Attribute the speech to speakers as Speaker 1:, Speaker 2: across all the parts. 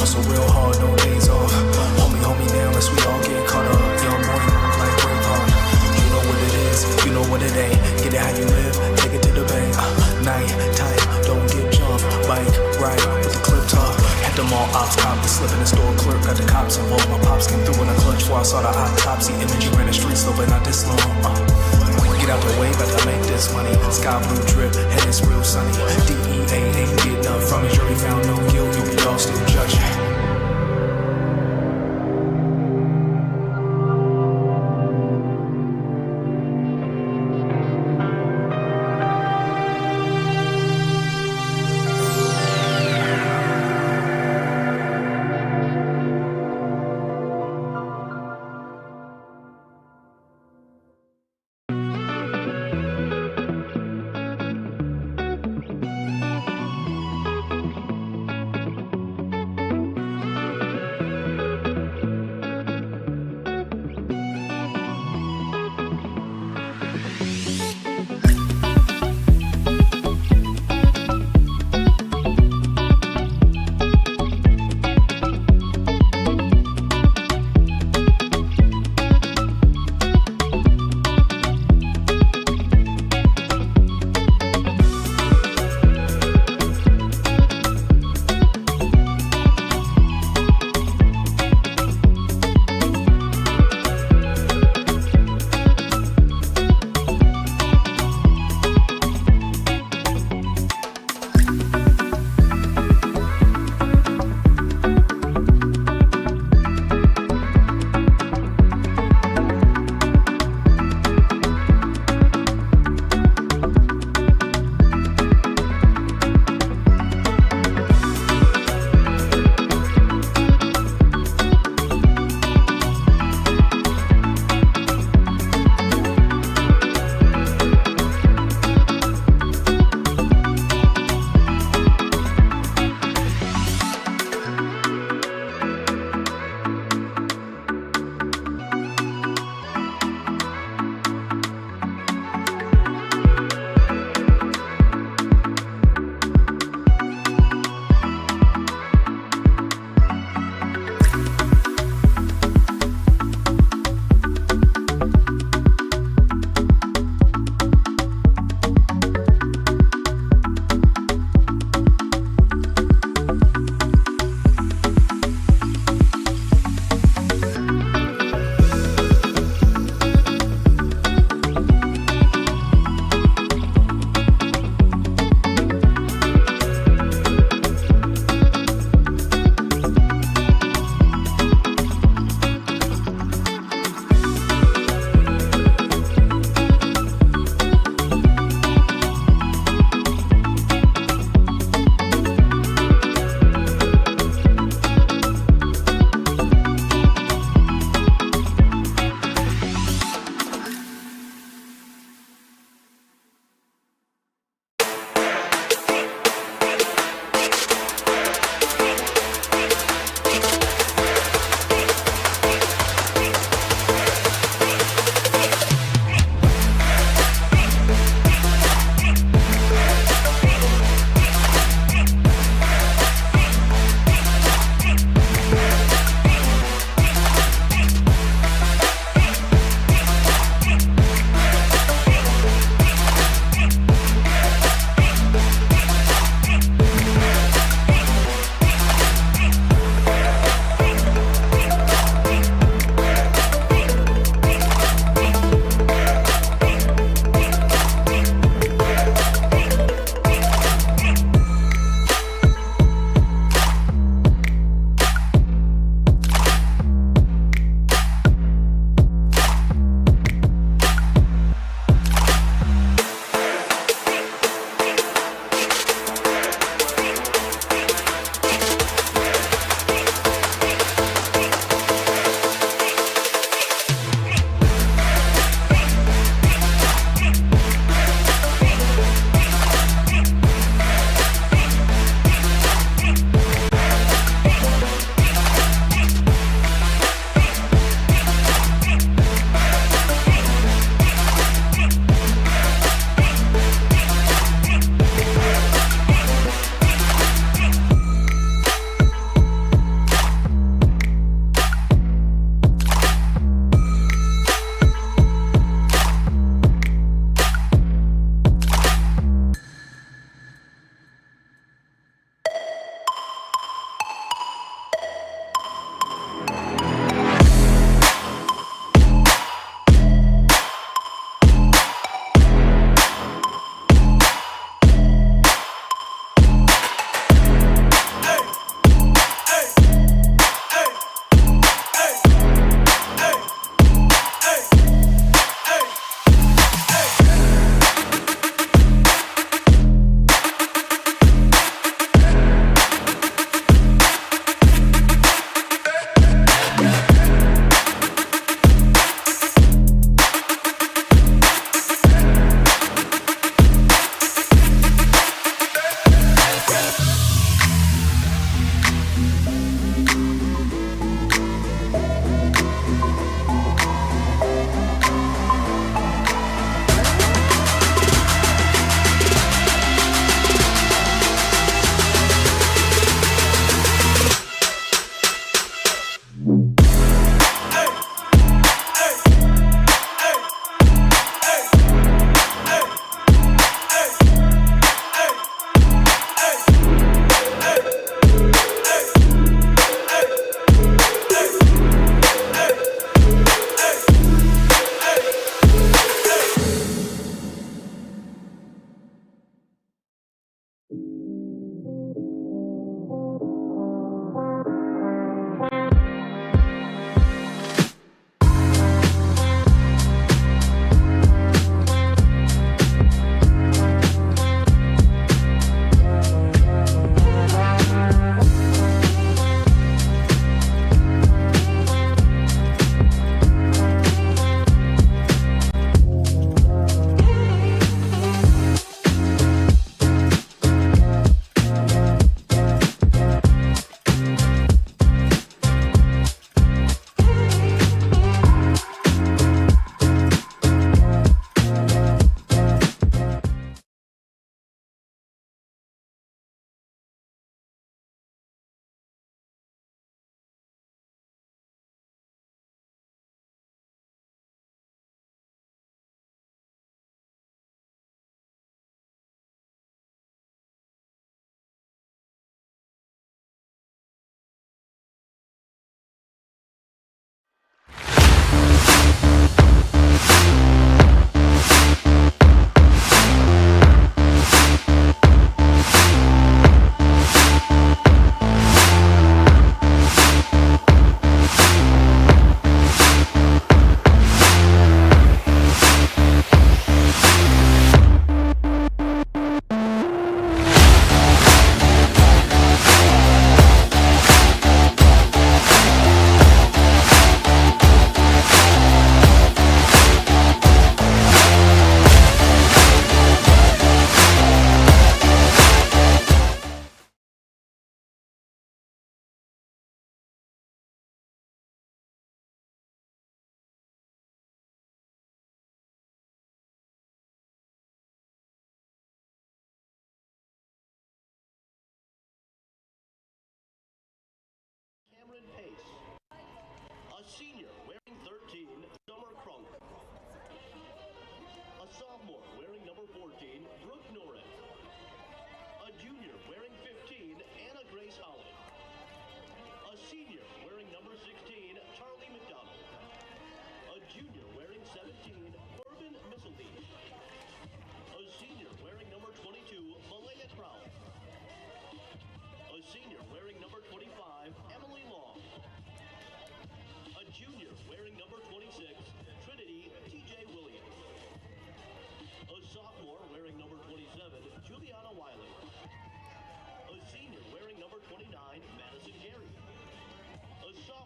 Speaker 1: Hustle real hard, no days off. Hold me now, unless we all get caught up. Young boy, like Braveheart. You know what it is, you know what it ain't. Get it how you live, take it to the bank. Night time, don't get jumped. Bike ride with the clip top. Had them all ops cop, the slip in the store clerk. Got the cops involved. My pops came through in a clutch before I saw the autopsy. Image ran the streets, though, but not this long. Get out the way, but I make this money. Sky blue drip, and it's real sunny. DEA ain't get nothing from it. Jury found no guilt, you'll be all still judging.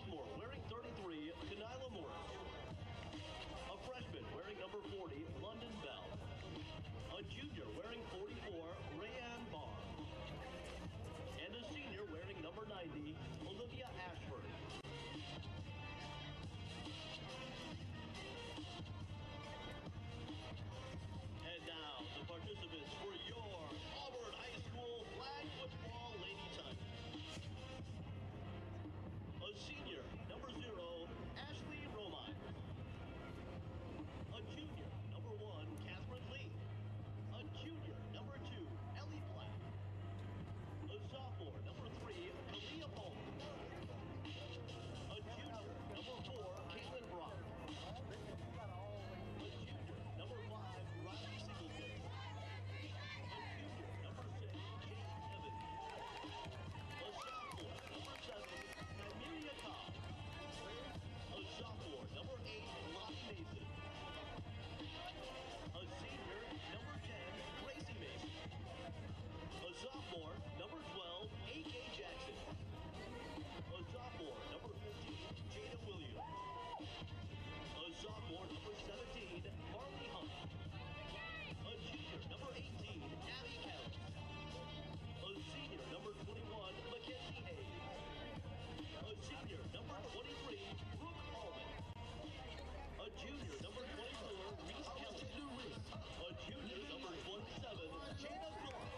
Speaker 2: sophomore wearing 33, Kanila Morris. A freshman wearing number 40, London Bell. A junior wearing 44, Rayanne Barr. And a senior wearing number 90, Olivia Ashford. And now, the participants for your Auburn High School flag football Lady Tigers. A senior, number 0, Ashley Romine. A junior, number 1, Catherine Lee. A junior, number 2, Ellie Black. A sophomore, number 3, Kalia Bowman. A junior, number 4, Caitlin Brock. A junior, number 5, Riley Singleton. A junior, number 6, Jane Evans. A sophomore, number 7, Amelia Cobb. A sophomore, number 8, Lottie Mason. A senior, number 10, Gracie Mason. A sophomore, number 12, A.K. Jackson. A sophomore, number 15, Jada Williams. A sophomore, number 17, Marley Hunt. A junior, number 18, Abby Kelly. A senior, number 21, Mackenzie Hayes. A senior, number 23, Brooke Allman. A junior, number 24, Reese Kelly. A junior, number 27, Jada Clark.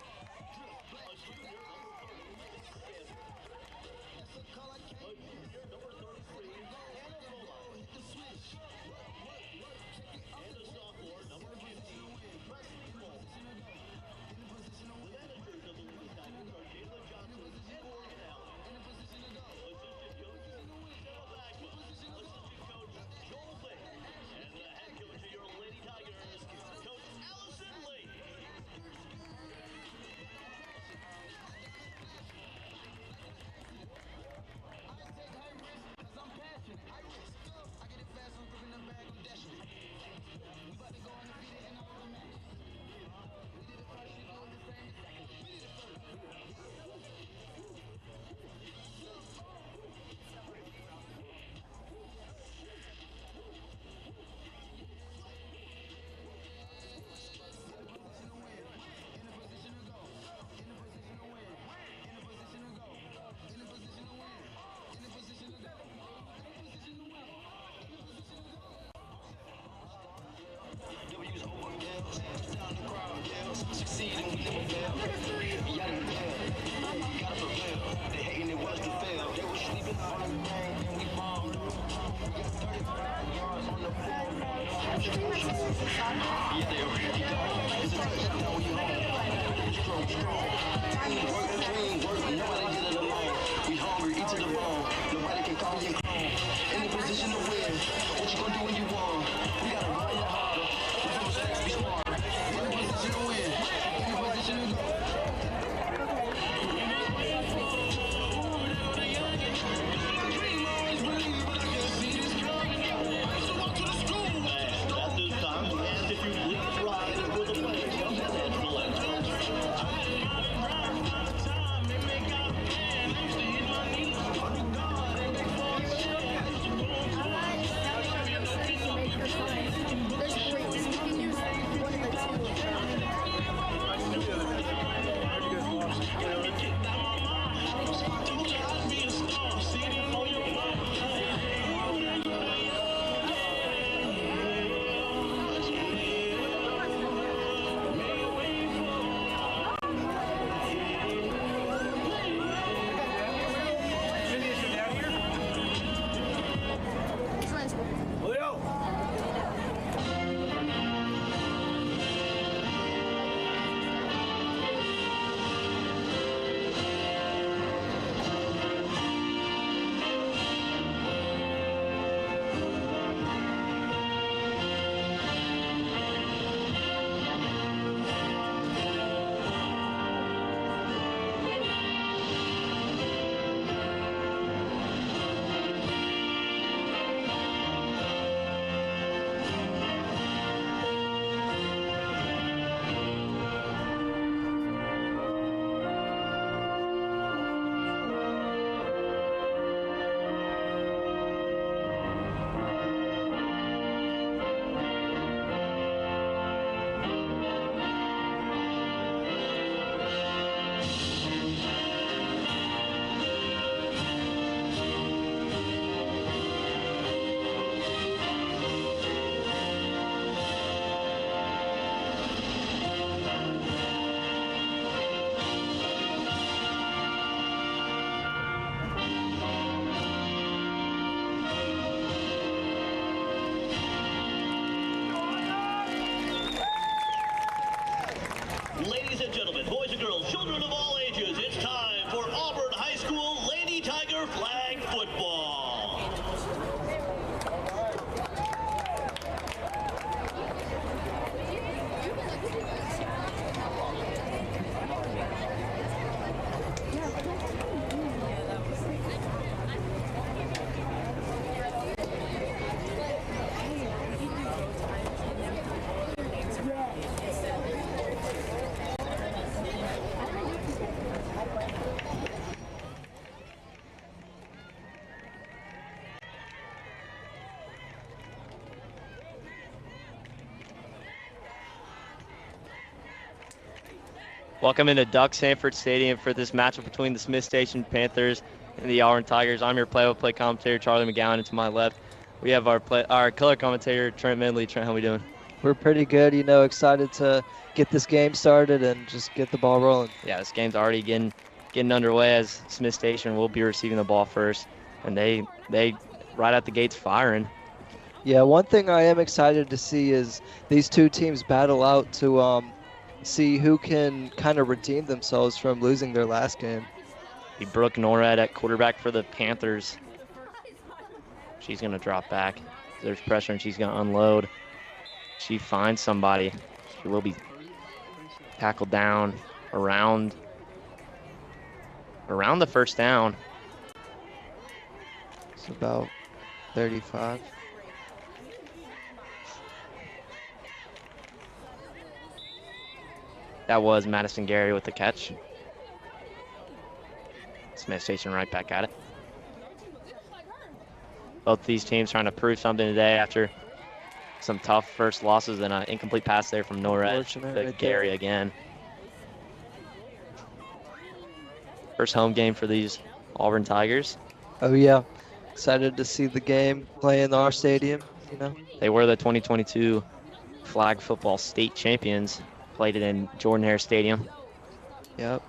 Speaker 2: A junior, number 30, Sandra. A junior, number 33, Hannah Roline. And a sophomore, number 50, Presley Cole. The managers of the Lady Tigers are Jayla Johnson and Morgan Allen. Assistant coach, Sarah Bagma. Assistant coach, Joel Lake. And the head coach of your Lady Tigers, Coach Allison Lake.
Speaker 3: I'm passionate. I get it fast, I'm gripping the bag, I'm dashing. We about to go undefeated in all the matches. We did it first, we do it the same second. We did it first. In a position to go. In a position to win. In a position to go. In a position to win. In a position to go. W's over girls, down the crowd girls, succeed and we never fail. Y'all didn't fail, gotta prevail. They hating it was to fail. They were sleeping on the rain and we bombed. We got 35 yards on the field. Yeah, they are real. It's a touchdown, we home. Strong. Teamwork, nobody did it alone. We hungry, eat to the bone. Nobody can call you clone. In a position to win, what you gonna do when you won? We gotta run it harder. Be smart. In a position to win. In a position to go. Dream always believe, but I can't see this coming. I used to walk to the school.
Speaker 2: At this time, we ask if you please rise for the pledge of the national anthem.
Speaker 4: There's
Speaker 2: Children of all ages, it's time for Auburn High School Lady Tiger Flag Football.
Speaker 4: Welcome into Duck Sanford Stadium for this matchup between the Smith Station Panthers and the Auburn Tigers. I'm your play-by-play commentator, Charlie McGowan, and to my left, we have our color commentator, Trent Midley. Trent, how we doing?
Speaker 5: We're pretty good, excited to get this game started and just get the ball rolling.
Speaker 4: Yeah, this game's already getting underway as Smith Station will be receiving the ball first, and they right out the gates firing.
Speaker 5: Yeah, one thing I am excited to see is these two teams battle out to see who can kind of redeem themselves from losing their last game.
Speaker 4: Be Brooke Norad at quarterback for the Panthers. She's going to drop back. There's pressure, and she's going to unload. She finds somebody. She will be tackled down around the first down.
Speaker 5: It's about 35.
Speaker 4: That was Madison Gary with the catch. Smith Station right back at it. Both these teams trying to prove something today after some tough first losses and an incomplete pass there from Norad to Gary again. First home game for these Auburn Tigers.
Speaker 5: Oh yeah, excited to see the game play in our stadium.
Speaker 4: They were the 2022 flag football state champions. Played it in Jordan-Hare Stadium.
Speaker 5: Yep.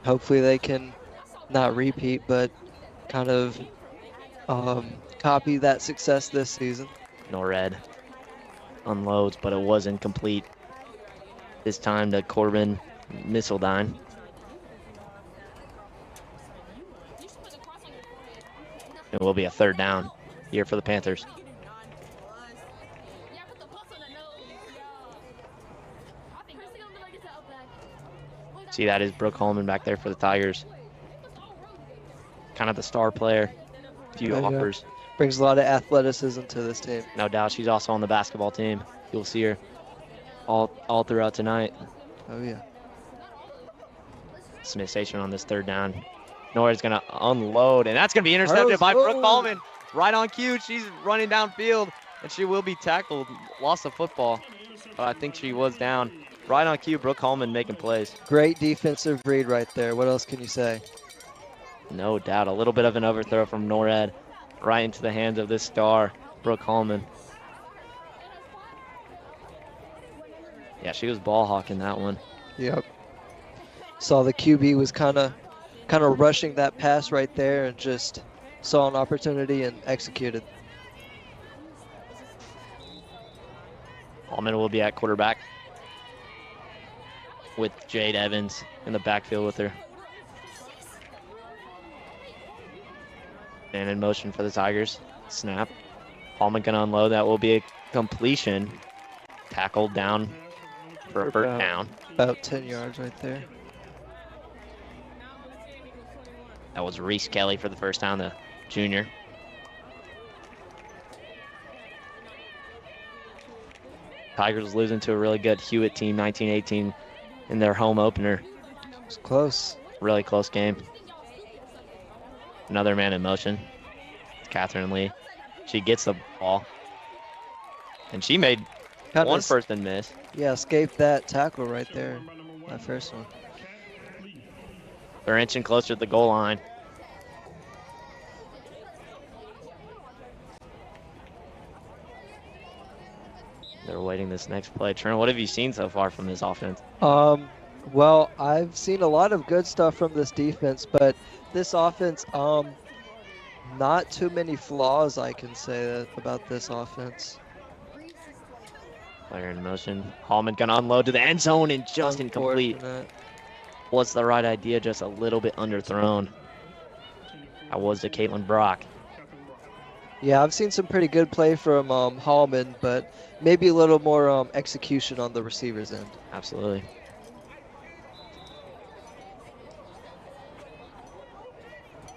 Speaker 5: Hopefully they can not repeat, but kind of copy that success this season.
Speaker 4: Norad unloads, but it was incomplete. This time to Corbin Missildine. It will be a third down here for the Panthers. See, that is Brooke Holman back there for the Tigers. Kind of the star player. Few offers.
Speaker 5: Brings a lot of athleticism to this team.
Speaker 4: No doubt. She's also on the basketball team. You'll see her all throughout tonight.
Speaker 5: Oh, yeah.
Speaker 4: Smith Station on this third down. Nora's going to unload, and that's going to be intercepted by Brooke Holman. Right on cue. She's running downfield, and she will be tackled. Lost the football, but I think she was down. Right on cue, Brooke Holman making plays.
Speaker 5: Great defensive read right there. What else can you say?
Speaker 4: No doubt. A little bit of an overthrow from Norad right into the hands of this star, Brooke Holman. Yeah, she was ball hawking that one.
Speaker 5: Yep. Saw the QB was kind of rushing that pass right there and just saw an opportunity and executed.
Speaker 4: Holman will be at quarterback with Jade Evans in the backfield with her. And in motion for the Tigers. Snap. Holman can unload. That will be a completion. Tackled down for a first down.
Speaker 5: About 10 yards right there.
Speaker 4: That was Reese Kelly for the first down, the junior. Tigers losing to a really good Hewitt team, 19-18, in their home opener.
Speaker 5: It's close.
Speaker 4: Really close game. Another man in motion. Catherine Lee. She gets the ball. And she made one first and miss.
Speaker 5: Yeah, escaped that tackle right there. That first one.
Speaker 4: They're inching closer to the goal line. They're waiting this next play. Trent, what have you seen so far from this offense?
Speaker 5: Well, I've seen a lot of good stuff from this defense, but this offense, not too many flaws I can say about this offense.
Speaker 4: Player in motion. Hallman gonna unload to the end zone and just incomplete. was the right idea, just a little bit underthrown. That was to Caitlin Brock.
Speaker 5: Yeah, I've seen some pretty good play from Hallman, but maybe a little more execution on the receiver's end.
Speaker 4: Absolutely.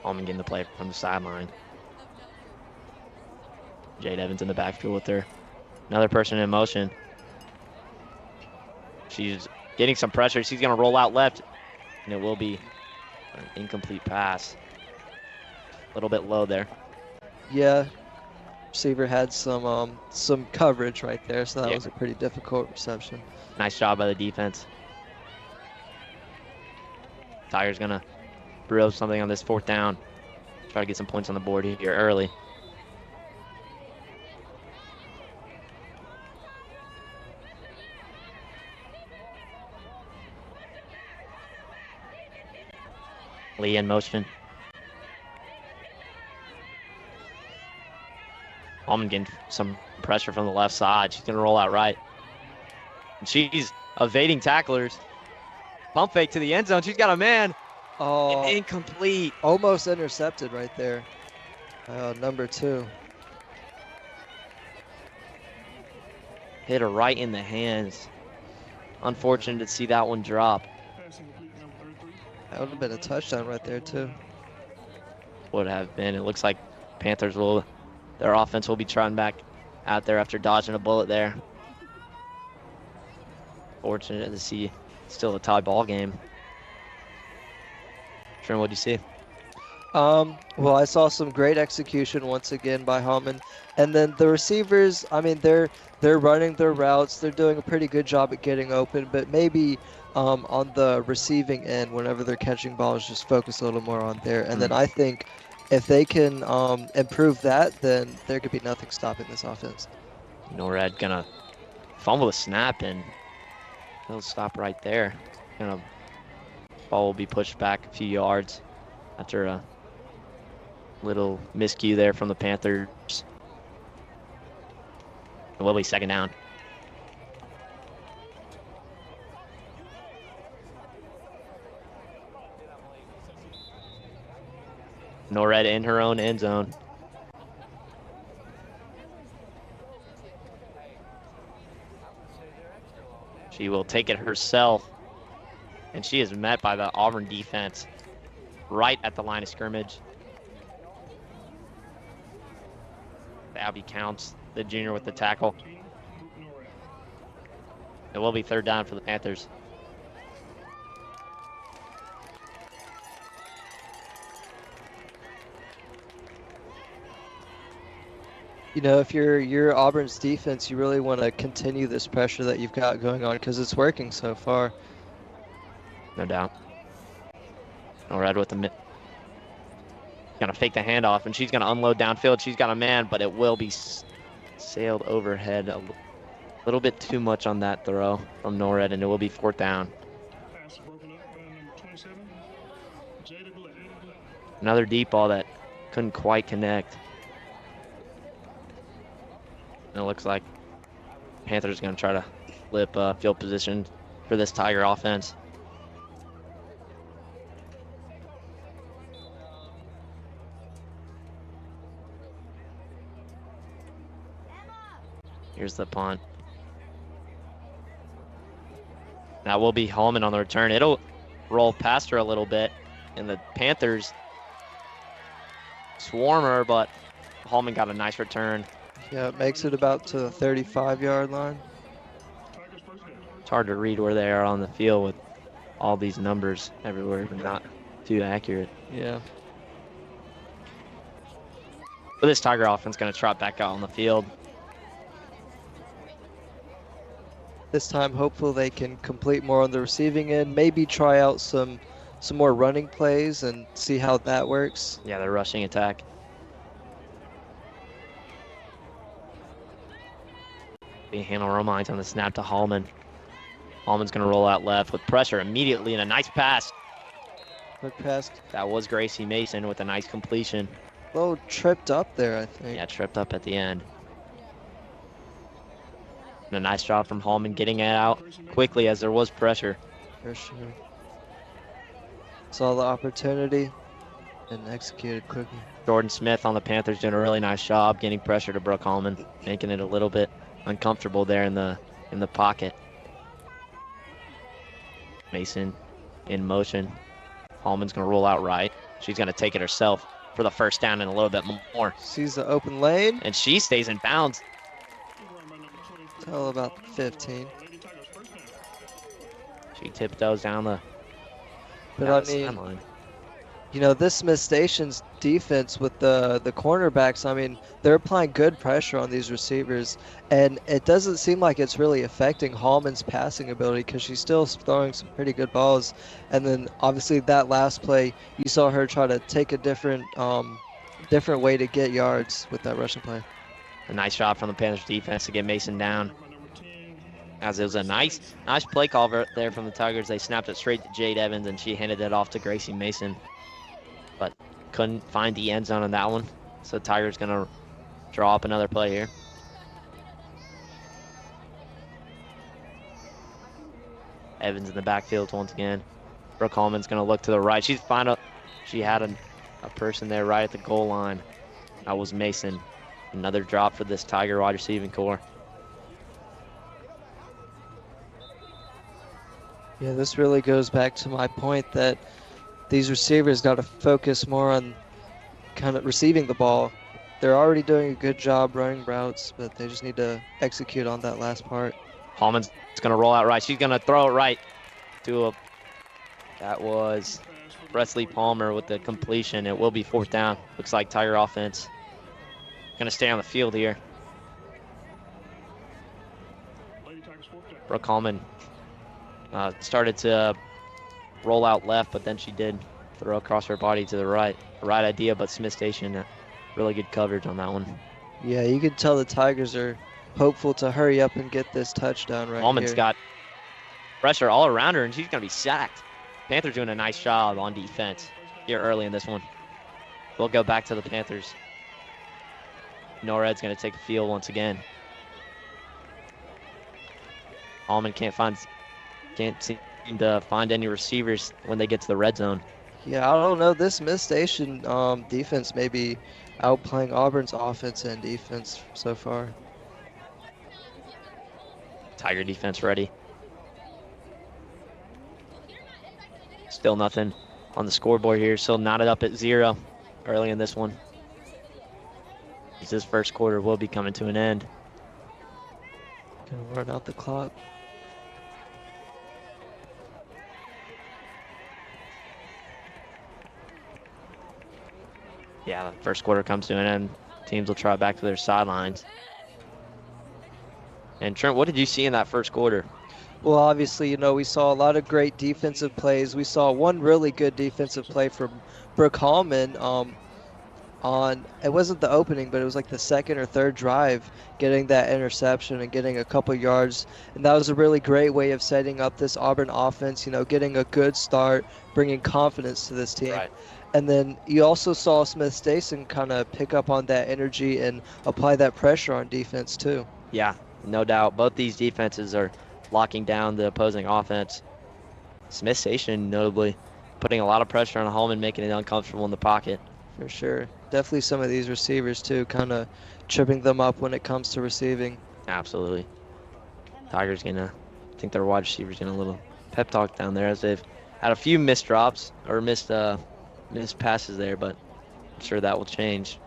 Speaker 4: Hallman getting the play from the sideline. Jade Evans in the backfield with her. Another person in motion. She's getting some pressure. She's going to roll out left, and it will be an incomplete pass. A little bit low there.
Speaker 5: Yeah, receiver had some coverage right there, so that
Speaker 4: Yeah.
Speaker 5: was a pretty difficult reception.
Speaker 4: Nice job by the defense. Tiger's going to brew something on this 4th down. Try to get some points on the board here early. Lee in motion. Almond getting some pressure from the left side. She's going to roll out right. And she's evading tacklers. Pump fake to the end zone. She's got a man.
Speaker 5: Oh,
Speaker 4: And incomplete.
Speaker 5: almost intercepted right there. Number 2.
Speaker 4: Hit her right in the hands. Unfortunate to see that one drop.
Speaker 5: That would have been a touchdown right there too.
Speaker 4: Would have been. It looks like Panthers will, their offense will be trying back out there after dodging a bullet there. Fortunate to see still a tie ball game. Trin, what'd you see?
Speaker 5: Well, I saw some great execution once again by Hallman, and then the receivers. I mean, they're running their routes. They're doing a pretty good job at getting open, but maybe on the receiving end, whenever they're catching balls, just focus a little more on there. And then I think if they can improve that, then there could be nothing stopping this offense.
Speaker 4: Norad gonna fumble the snap, and he'll stop right there. Ball will be pushed back a few yards after a little miscue there from the Panthers. It will be 2nd down. Norad in her own end zone. She will take it herself. And she is met by the Auburn defense right at the line of scrimmage. Abby counts the junior with the tackle. It will be 3rd down for the Panthers.
Speaker 5: You know, if you're Auburn's defense, you really want to continue this pressure that you've got going on because it's working so far.
Speaker 4: No doubt. Norad with the gonna fake the handoff, and she's gonna unload downfield. She's got a man, but it will be sailed overhead a little bit too much on that throw from Norad, and it will be 4th down. Another deep ball that couldn't quite connect. And it looks like Panthers gonna try to flip field position for this Tiger offense. Here's the punt. That will be Hallman on the return. It'll roll past her a little bit, and the Panthers swarm her, but Hallman got a nice return.
Speaker 5: Yeah, it makes it about to the 35-yard line.
Speaker 4: It's hard to read where they are on the field with all these numbers everywhere, but not too accurate.
Speaker 5: Yeah.
Speaker 4: But this Tiger offense going to trot back out on the field.
Speaker 5: This time, hopefully they can complete more on the receiving end. Maybe try out some more running plays and see how that works.
Speaker 4: Yeah, they're rushing attack. Being handled Romines on the snap to Hallman. Hallman's going to roll out left with pressure immediately, and a nice pass.
Speaker 5: Quick pass.
Speaker 4: That was Gracie Mason with a nice completion.
Speaker 5: A little tripped up there, I think.
Speaker 4: Yeah, tripped up at the end. And a nice job from Hallman getting it out quickly as there was pressure.
Speaker 5: For sure. Saw the opportunity and executed quickly.
Speaker 4: Jordan Smith on the Panthers doing a really nice job getting pressure to Brooke Hallman, making it a little bit uncomfortable there in the pocket. Mason in motion. Hallman's going to roll out right. She's going to take it herself for the first down and a little bit more.
Speaker 5: Sees the open lane.
Speaker 4: And she stays in bounds.
Speaker 5: Till about 15.
Speaker 4: She tiptoes down the sideline.
Speaker 5: You know, this Smith Station's defense with the cornerbacks, I mean, they're applying good pressure on these receivers, and it doesn't seem like it's really affecting Hallman's passing ability because she's still throwing some pretty good balls. And then obviously that last play, you saw her try to take a different way to get yards with that rushing play.
Speaker 4: A nice shot from the Panthers defense to get Mason down. As it was a nice play call there from the Tigers. They snapped it straight to Jade Evans, and she handed it off to Gracie Mason. But couldn't find the end zone on that one. So Tigers going to draw up another play here. Evans in the backfield once again. Brooke Hallman's going to look to the right. She had a person there right at the goal line. That was Mason. Another drop for this Tiger wide receiving core.
Speaker 5: Yeah, this really goes back to my point that these receivers got to focus more on kind of receiving the ball. They're already doing a good job running routes, but they just need to execute on that last part.
Speaker 4: Hallman's going to roll out right. She's going to throw it right to that was Presley Palmer with the completion. It will be fourth down. Looks like Tiger offense going to stay on the field here. Brooke Hallman started to roll out left, but then she did throw across her body to the right. Right idea, but Smith Station, really good coverage on that one.
Speaker 5: Yeah, you can tell the Tigers are hopeful to hurry up and get this touchdown right
Speaker 4: Hallman's
Speaker 5: here.
Speaker 4: got pressure all around her, and she's going to be sacked. Panthers doing a nice job on defense here early in this one. We'll go back to the Panthers. Nored's going to take the field once again. Hallman can't seem to find any receivers when they get to the red zone.
Speaker 5: Yeah, I don't know. This Smith Station defense may be outplaying Auburn's offense and defense so far.
Speaker 4: Tiger defense ready. Still nothing on the scoreboard here. Still knotted up at 0 early in this one. This first quarter will be coming to an end.
Speaker 5: Gonna run out the clock.
Speaker 4: Yeah, the first quarter comes to an end. Teams will try back to their sidelines. And Trent, what did you see in that first quarter?
Speaker 5: Well, obviously, you know, we saw a lot of great defensive plays. We saw one really good defensive play from Brooke Hallman on, it wasn't the opening, but it was like the second or third drive, getting that interception and getting a couple yards. And that was a really great way of setting up this Auburn offense, you know, getting a good start, bringing confidence to this team.
Speaker 4: Right.
Speaker 5: And then you also saw Smith Station kind of pick up on that energy and apply that pressure on defense too.
Speaker 4: Yeah, no doubt. Both these defenses are locking down the opposing offense. Smith Station notably putting a lot of pressure on Hallman, making it uncomfortable in the pocket.
Speaker 5: For sure. Definitely some of these receivers too, kind of tripping them up when it comes to receiving.
Speaker 4: Absolutely. Tigers I think their wide receivers getting a little pep talk down there as they've had a few missed drops or missed passes there, but I'm sure that will change.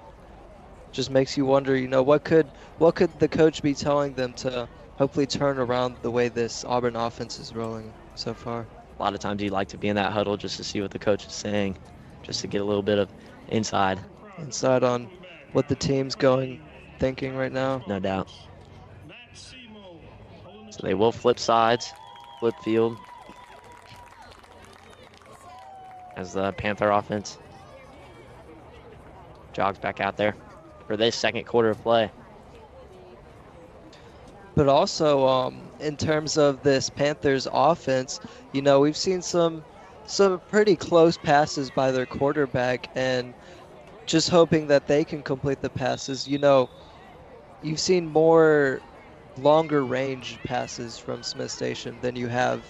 Speaker 5: Just makes you wonder, you know, what could the coach be telling them to hopefully turn around the way this Auburn offense is rolling so far.
Speaker 4: A lot of times you like to be in that huddle just to see what the coach is saying, just to get a little bit of insight
Speaker 5: on what the team's thinking right now.
Speaker 4: No doubt. So they will flip sides, flip field, as the Panther offense jogs back out there for this second quarter of play.
Speaker 5: But also, in terms of this Panthers offense, you know, we've seen some pretty close passes by their quarterback, and just hoping that they can complete the passes. You know, you've seen more longer range passes from Smith Station than you have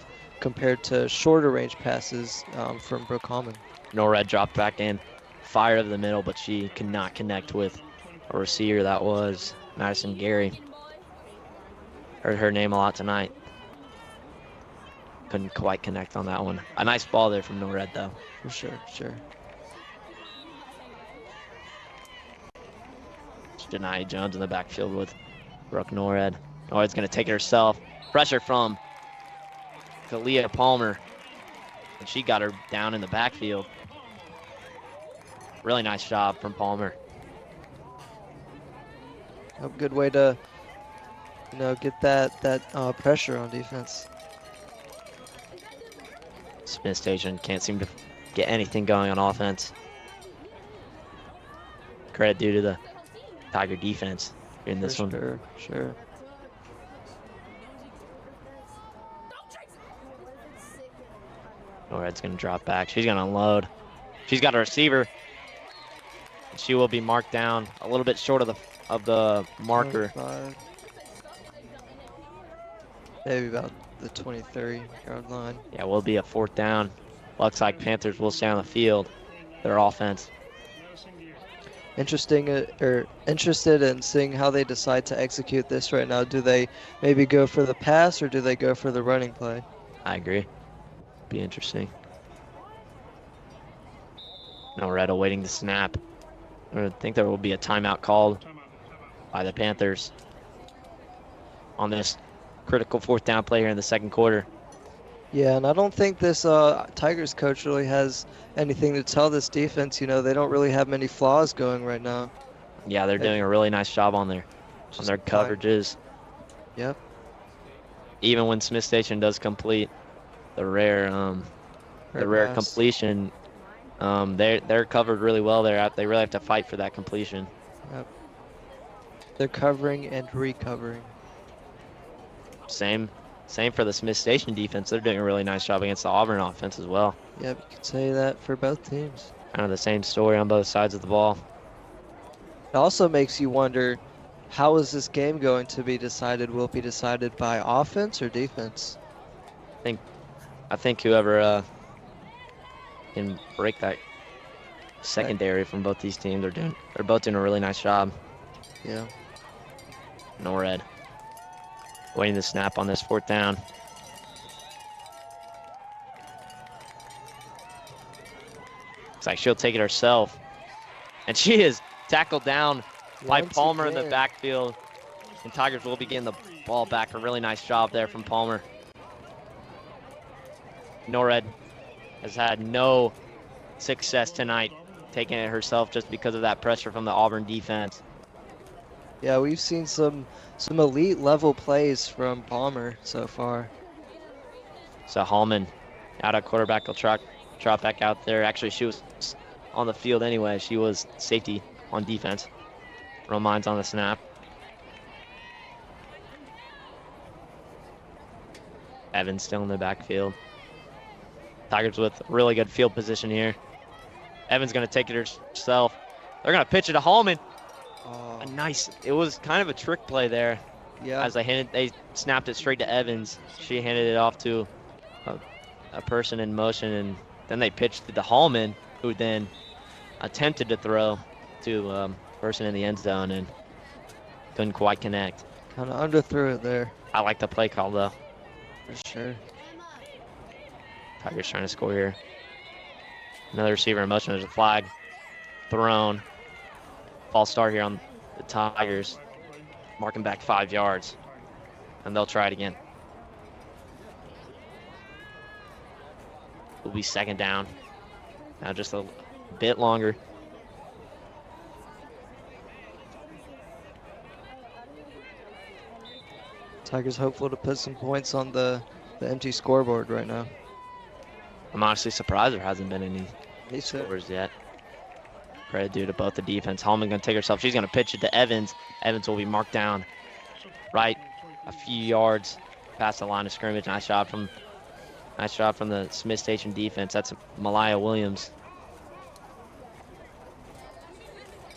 Speaker 5: compared to shorter range passes from Brooke Hallman.
Speaker 4: Norred dropped back in, fired of the middle, but she could not connect with a receiver. That was Madison Gary. Heard her name a lot tonight. Couldn't quite connect on that one. A nice ball there from Norred, though.
Speaker 5: For sure.
Speaker 4: Janai Jones in the backfield with Brooke Norred. Norred's going to take it herself. Pressure from Kalia Palmer. And she got her down in the backfield. Really nice job from Palmer.
Speaker 5: A good way to, get that pressure on defense.
Speaker 4: Smith Station can't seem to get anything going on offense. Credit due to the Tiger defense in this one.
Speaker 5: Sure.
Speaker 4: Norred's going to drop back. She's going to unload. She's got a receiver. She will be marked down a little bit short of the marker.
Speaker 5: 25. Maybe about the 23-yard line.
Speaker 4: Yeah, will be a 4th down. Looks like Panthers will stay on the field. Their offense.
Speaker 5: Interested in seeing how they decide to execute this right now. Do they maybe go for the pass or do they go for the running play?
Speaker 4: I agree. Be interesting. Norred awaiting the snap. I think there will be a timeout called by the Panthers on this critical 4th down play here in the 2nd quarter.
Speaker 5: Yeah, and I don't think this Tigers coach really has anything to tell this defense. They don't really have many flaws going right now.
Speaker 4: Yeah, they're doing a really nice job on their coverages.
Speaker 5: Yep.
Speaker 4: Even when Smith Station does complete the rare
Speaker 5: pass.
Speaker 4: completion, they're covered really well there. They really have to fight for that completion.
Speaker 5: Yep. They're covering and recovering.
Speaker 4: Same for the Smith Station defense. They're doing a really nice job against the Auburn offense as well.
Speaker 5: Yep, you could say that for both teams.
Speaker 4: Kind of the same story on both sides of the ball.
Speaker 5: It also makes you wonder, how is this game going to be decided? Will it be decided by offense or defense?
Speaker 4: I think whoever can break that secondary from both these teams, they're both doing a really nice job.
Speaker 5: Yeah.
Speaker 4: Norred waiting the snap on this 4th down. Looks like she'll take it herself. And she is tackled down by
Speaker 5: Once
Speaker 4: Palmer in the
Speaker 5: again.
Speaker 4: backfield. And Tigers will be getting the ball back. A really nice job there from Palmer. Norred has had no success tonight taking it herself just because of that pressure from the Auburn defense.
Speaker 5: Yeah, we've seen some elite level plays from Palmer so far.
Speaker 4: So Hallman out of quarterback will trot back out there. Actually, she was on the field anyway. She was safety on defense. Romine's on the snap. Evans still in the backfield. Tigers with really good field position here. Evans going to take it herself. They're going to pitch it to Hallman.
Speaker 5: Oh,
Speaker 4: It was kind of a trick play there.
Speaker 5: yeah.
Speaker 4: As they snapped it straight to Evans. She handed it off to a person in motion, and then they pitched it to Hallman, who then attempted to throw to a person in the end zone and couldn't quite connect.
Speaker 5: Kind of underthrew it there.
Speaker 4: I like the play call, though.
Speaker 5: For sure.
Speaker 4: Tigers trying to score here. Another receiver in motion. There's a flag thrown. False start here on the Tigers. Marking back 5 yards. And they'll try it again. Will be 2nd down. Now just a bit longer.
Speaker 5: Tigers hopeful to put some points on the empty scoreboard right now.
Speaker 4: I'm honestly surprised there hasn't been any
Speaker 5: Me too.
Speaker 4: scores yet. Credit due to both the defense. Hallman going to take herself. She's going to pitch it to Evans. Evans will be marked down right a few yards past the line of scrimmage. Nice job from the Smith Station defense. That's Malaya Williams.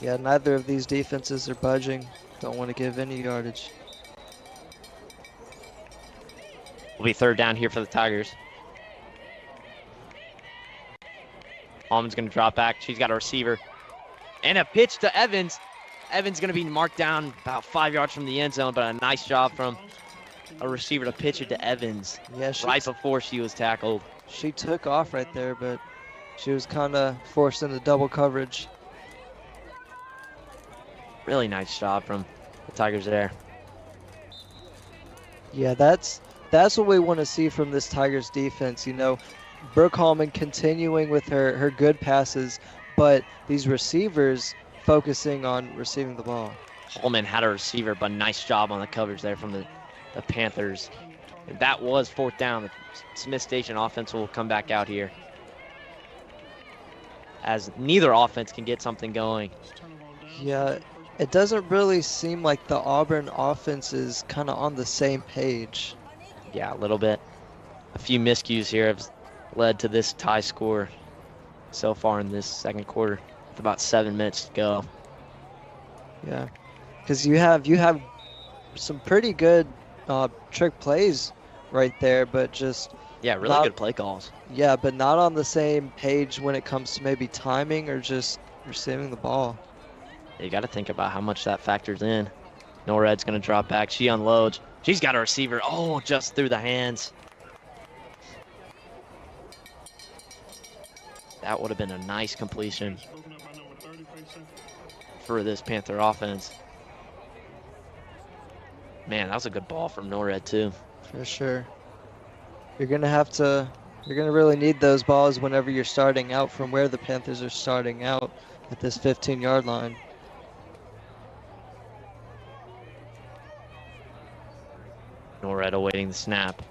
Speaker 5: Yeah, neither of these defenses are budging. Don't want to give any yardage.
Speaker 4: Will be 3rd down here for the Tigers. Holman's going to drop back. She's got a receiver. And a pitch to Evans. Evans going to be marked down about 5 yards from the end zone, but a nice job from a receiver to pitch it to Evans
Speaker 5: Yeah,
Speaker 4: right before she was tackled.
Speaker 5: she took off right there, but she was kind of forced into double coverage.
Speaker 4: Really nice job from the Tigers there.
Speaker 5: Yeah, that's what we want to see from this Tigers defense. You know, Brooke Hallman continuing with her good passes, but these receivers focusing on receiving the ball.
Speaker 4: Holman had a receiver, but nice job on the coverage there from the Panthers. And that was 4th down. The Smith Station offense will come back out here, as neither offense can get something going.
Speaker 5: Yeah, it doesn't really seem like the Auburn offense is kind of on the same page.
Speaker 4: Yeah, a little bit. A few miscues here have led to this tie score so far in this second quarter with about 7 minutes to go.
Speaker 5: Yeah, because you have some pretty good trick plays right there, but just
Speaker 4: Yeah, really
Speaker 5: not-
Speaker 4: good play calls.
Speaker 5: yeah, but not on the same page when it comes to maybe timing or just receiving the ball.
Speaker 4: You got to think about how much that factors in. Nored's going to drop back. She unloads. She's got a receiver. Oh, just through the hands. That would have been a nice completion for this Panther offense. Man, that was a good ball from Nored too.
Speaker 5: For sure. You're gonna really need those balls whenever you're starting out from where the Panthers are starting out at this 15-yard line.
Speaker 4: Nored awaiting the snap.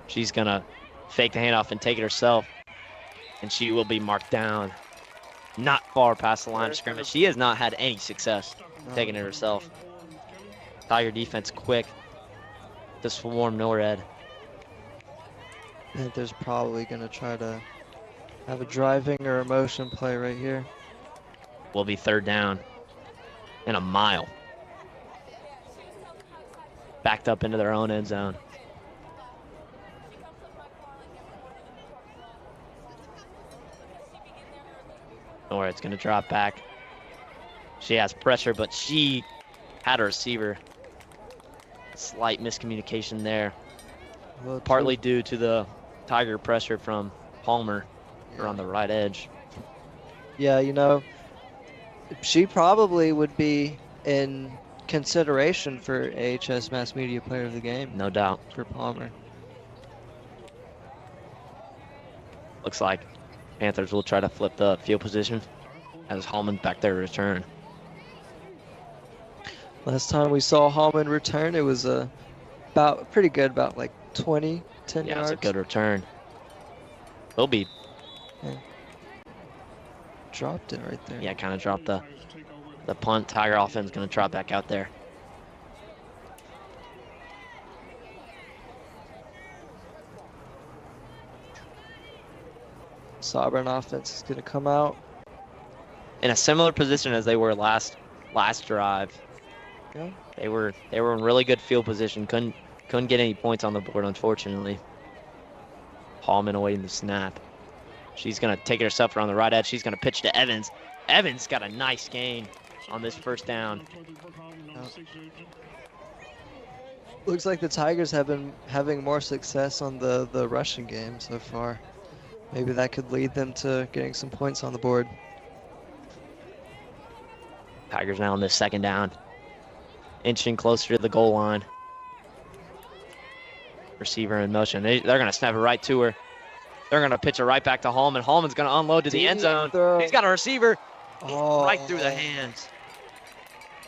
Speaker 4: She's gonna fake the handoff and take it herself. And she will be marked down. Not far past the line of scrimmage. She has not had any success taking it herself. Tiger defense quick to swarm Nored.
Speaker 5: Panthers probably gonna try to have a driving or a motion play right here.
Speaker 4: Will be 3rd down and a mile. Backed up into their own end zone. Nored's gonna drop back. She has pressure, but she had a receiver. Slight miscommunication there.
Speaker 5: A little
Speaker 4: Partly due to the Tiger pressure from Palmer on the right edge.
Speaker 5: Yeah, you know, she probably would be in consideration for AHS Mass Media Player of the Game
Speaker 4: No doubt.
Speaker 5: for Palmer.
Speaker 4: Looks like Panthers will try to flip the field position as Hallman back there to return.
Speaker 5: Last time we saw Hallman return, it was about pretty good, about like 10
Speaker 4: Yeah,
Speaker 5: yards.
Speaker 4: it's a good return. Will be,
Speaker 5: Dropped it right there.
Speaker 4: yeah, kind of dropped the punt. Tiger offense going to drop back out there.
Speaker 5: Auburn offense is going to come out.
Speaker 4: In a similar position as they were last drive.
Speaker 5: Yeah.
Speaker 4: They were in really good field position. Couldn't get any points on the board, unfortunately. Hallman awaiting the snap. She's gonna take it herself around the right edge. She's gonna pitch to Evans. Evans got a nice gain on this 1st down.
Speaker 5: Looks like the Tigers have been having more success on the rushing game so far. Maybe that could lead them to getting some points on the board.
Speaker 4: Tigers now on this 2nd down. Inching closer to the goal line. Receiver in motion. They're going to snap it right to her. They're going to pitch it right back to Hallman. Hallman's going to unload to the end zone. He's got a receiver right through the hands.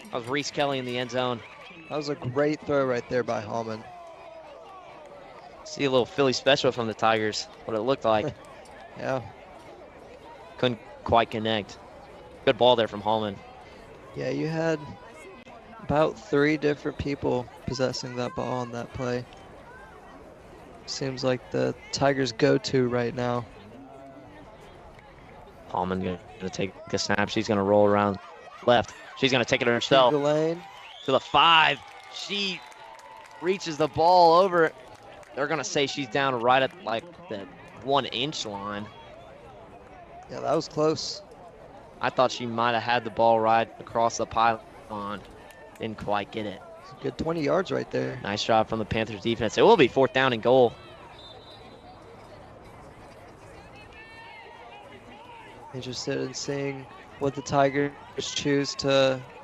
Speaker 4: That was Reese Kelly in the end zone.
Speaker 5: That was a great throw right there by Hallman.
Speaker 4: See a little Philly special from the Tigers, what it looked like.
Speaker 5: Yeah.
Speaker 4: Couldn't quite connect. Good ball there from Hallman.
Speaker 5: Yeah, you had about 3 different people possessing that ball on that play. Seems like the Tigers' go-to right now.
Speaker 4: Hallman going to take the snap. She's going to roll around left. She's going to take it herself
Speaker 5: Finger lane.
Speaker 4: to the 5. She reaches the ball over. They're going to say she's down right at like the 1-inch line.
Speaker 5: Yeah, that was close.
Speaker 4: I thought she might have had the ball right across the pylon. Didn't quite get it.
Speaker 5: It's a good 20 yards right there.
Speaker 4: Nice job from the Panthers defense. It will be 4th down and goal.
Speaker 5: Interested in seeing what the Tigers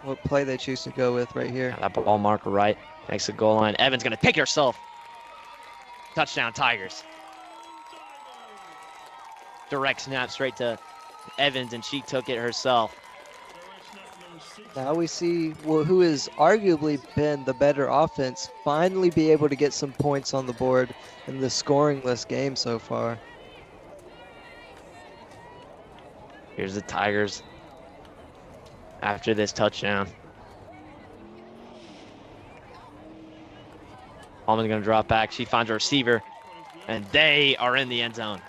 Speaker 5: what play they choose to go with right here.
Speaker 4: That ball marker right next to the goal line. Evans going to pick herself. Touchdown, Tigers. Direct snap straight to Evans, and she took it herself.
Speaker 5: Now we see who has arguably been the better offense finally be able to get some points on the board in the scoringless game so far.
Speaker 4: Here's the Tigers after this touchdown. Almond's going to drop back. She finds a receiver, and they are in the end zone.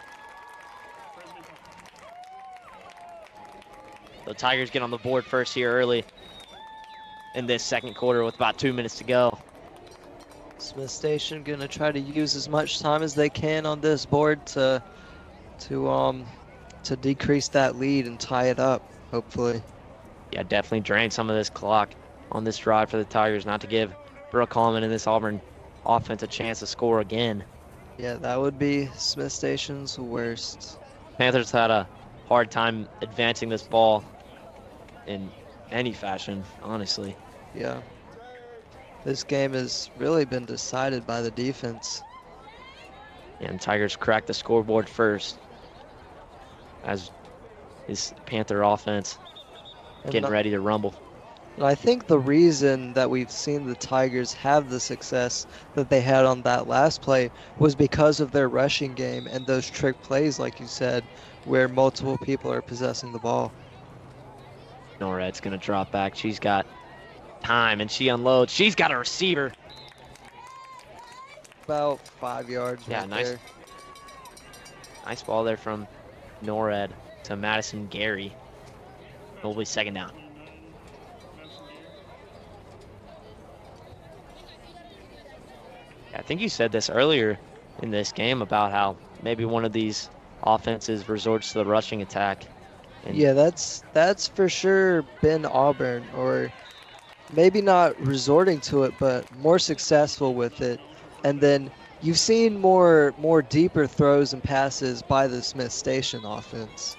Speaker 4: The Tigers get on the board first here early in this second quarter with about 2 minutes to go.
Speaker 5: Smith Station gonna try to use as much time as they can on this board to decrease that lead and tie it up, hopefully.
Speaker 4: Yeah, definitely drain some of this clock on this drive for the Tigers, not to give Brooke Holman and this Auburn offense a chance to score again.
Speaker 5: Yeah, that would be Smith Station's worst.
Speaker 4: Panthers had a hard time advancing this ball in any fashion, honestly.
Speaker 5: Yeah. This game has really been decided by the defense.
Speaker 4: And Tigers cracked the scoreboard first, as is Panther offense getting ready to rumble.
Speaker 5: And I think the reason that we've seen the Tigers have the success that they had on that last play was because of their rushing game and those trick plays, like you said, where multiple people are possessing the ball.
Speaker 4: Norad's going to drop back. She's got time, and she unloads. She's got a receiver.
Speaker 5: About 5 yards right
Speaker 4: nice.
Speaker 5: there.
Speaker 4: Nice ball there from Norad to Madison Gary. It'll be 2nd down. I think you said this earlier in this game about how maybe one of these offenses resorts to the rushing attack. And
Speaker 5: Yeah, that's for sure been Auburn, or maybe not resorting to it, but more successful with it. And then you've seen more deeper throws and passes by the Smith Station offense,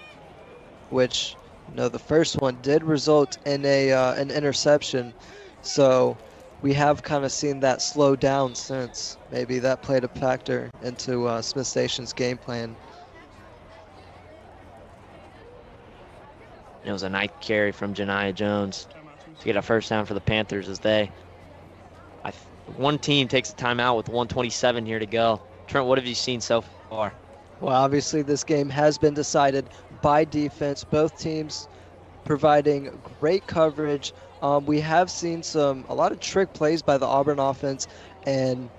Speaker 5: which, you know, the first one did result in an interception. So we have kind of seen that slow down since. Maybe that played a factor into Smith Station's game plan.
Speaker 4: it was a nice carry from Janiah Jones to get a 1st down for the Panthers as one team takes a timeout with 1:27 here to go. Trent, what have you seen so far?
Speaker 5: Well, obviously this game has been decided by defense. Both teams providing great coverage. We have seen a lot of trick plays by the Auburn offense, and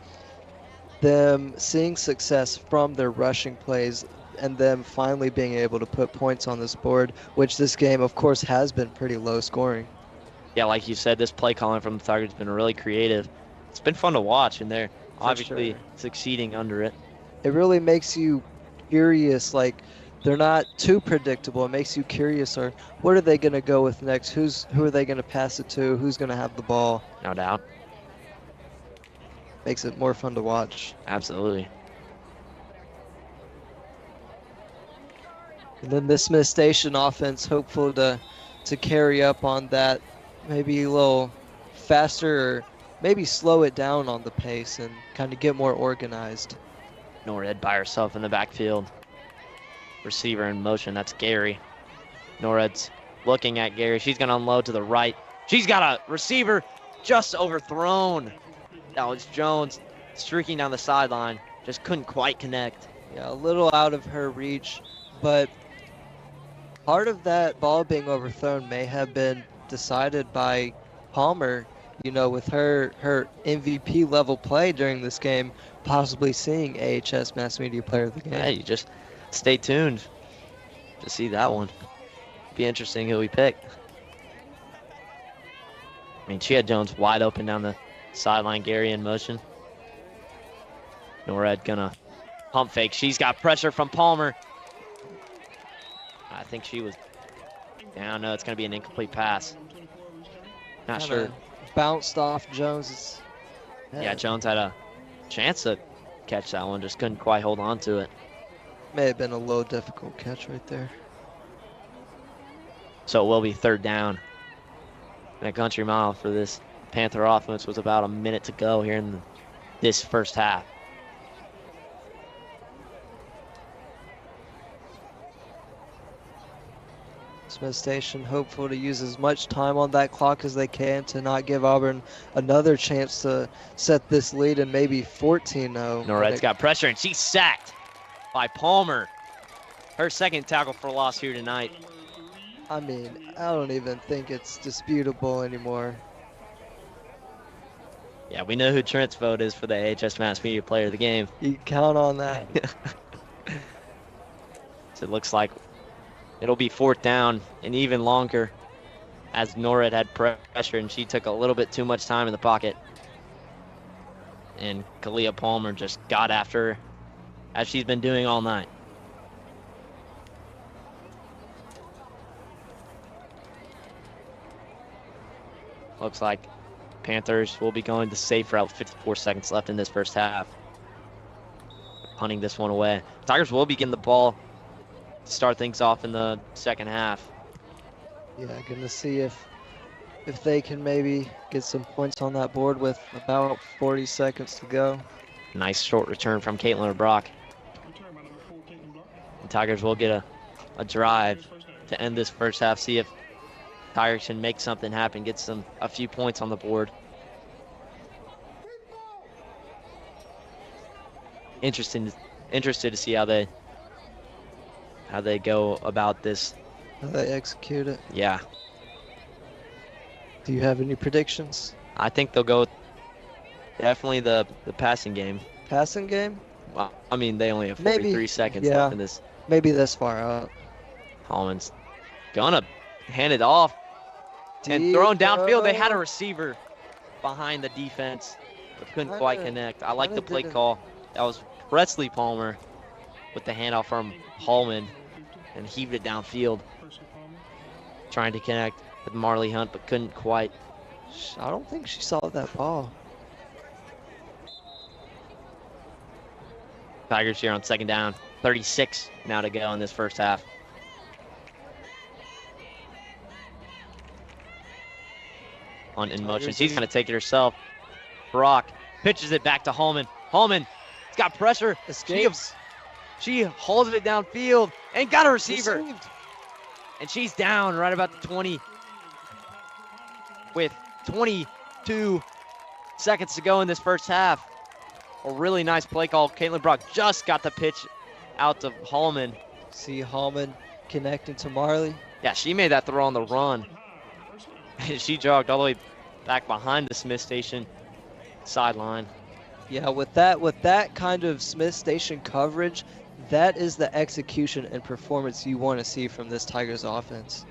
Speaker 5: them seeing success from their rushing plays and them finally being able to put points on this board, which this game, of course, has been pretty low scoring.
Speaker 4: Yeah, like you said, this play calling from the Tigers has been really creative. It's been fun to watch, and they're obviously succeeding under it.
Speaker 5: It really makes you curious, like they're not too predictable. It makes you curious, or what are they going to go with next? Who are they going to pass it to? Who's going to have the ball?
Speaker 4: No doubt.
Speaker 5: Makes it more fun to watch.
Speaker 4: Absolutely.
Speaker 5: And then this Smith Station offense, hopeful to carry up on that, maybe a little faster, or maybe slow it down on the pace and kind of get more organized.
Speaker 4: Norad by herself in the backfield. Receiver in motion, that's Gary. Norad's looking at Gary. She's going to unload to the right. She's got a receiver just overthrown. That was Jones streaking down the sideline. Just couldn't quite connect.
Speaker 5: Yeah, a little out of her reach, but part of that ball being overthrown may have been decided by Palmer, you know, with her MVP level play during this game, possibly seeing AHS Mass Media Player of the Game.
Speaker 4: Yeah, you just stay tuned to see that one. Be interesting who we pick. I mean, she had Jones wide open down the sideline. Gary in motion. Norad gonna pump fake. She's got pressure from Palmer. I think she was. I don't know. It's going to be an incomplete pass. Not sure.
Speaker 5: Bounced off Jones's head.
Speaker 4: Yeah, Jones had a chance to catch that one, just couldn't quite hold on to it.
Speaker 5: May have been a little difficult catch right there.
Speaker 4: So it will be 3rd down. And a country mile for this Panther offense with about a minute to go here in this first half.
Speaker 5: Smith Station hopeful to use as much time on that clock as they can to not give Auburn another chance to set this lead and maybe 14-0.
Speaker 4: Norred's got pressure, and she's sacked by Palmer. Her 2nd tackle for loss here tonight.
Speaker 5: I mean, I don't even think it's disputable anymore.
Speaker 4: Yeah, we know who Trent's vote is for the AHS Mass Media Player of the Game.
Speaker 5: You can count on that.
Speaker 4: So it looks like it'll be 4th down and even longer as Norred had pressure and she took a little bit too much time in the pocket. And Kalia Palmer just got after her as she's been doing all night. Looks like Panthers will be going the safe route. 54 seconds left in this first half. Punting this one away. Tigers will be getting the ball to start things off in the second half.
Speaker 5: Yeah, gonna see if they can maybe get some points on that board with about 40 seconds to go.
Speaker 4: Nice short return from Caitlin Brock. And Tigers will get a drive to end this first half. See if Tigers can make something happen, get a few points on the board. Interested to see how they go about this.
Speaker 5: How they execute it.
Speaker 4: Yeah.
Speaker 5: Do you have any predictions?
Speaker 4: I think they'll go definitely the passing game.
Speaker 5: Passing game?
Speaker 4: Well, I mean, they only have
Speaker 5: Maybe,
Speaker 4: 43 seconds
Speaker 5: yeah.
Speaker 4: left in this.
Speaker 5: Maybe this far out.
Speaker 4: Holman's gonna hand it off and thrown downfield. They had a receiver behind the defense, but couldn't quite connect. I like the play call. That was Presley Palmer with the handoff from Hallman and heaved it downfield, trying to connect with Marley Hunt, but couldn't quite.
Speaker 5: I don't think she saw that ball.
Speaker 4: Tigers here on 2nd down. 36 now to go in this first half. On in motion. She's going to take it herself. Brock pitches it back to Hallman. Hallman has got pressure.
Speaker 5: Escapes.
Speaker 4: She hauls it downfield and got a receiver.
Speaker 5: Received.
Speaker 4: And she's down right about the 20 with 22 seconds to go in this first half. A really nice play call. Caitlin Brock just got the pitch out to Hallman.
Speaker 5: See Hallman connecting to Marley.
Speaker 4: Yeah, she made that throw on the run. She jogged all the way back behind the Smith Station sideline.
Speaker 5: Yeah, with that kind of Smith Station coverage, that is the execution and performance you want to see from this Tigers offense.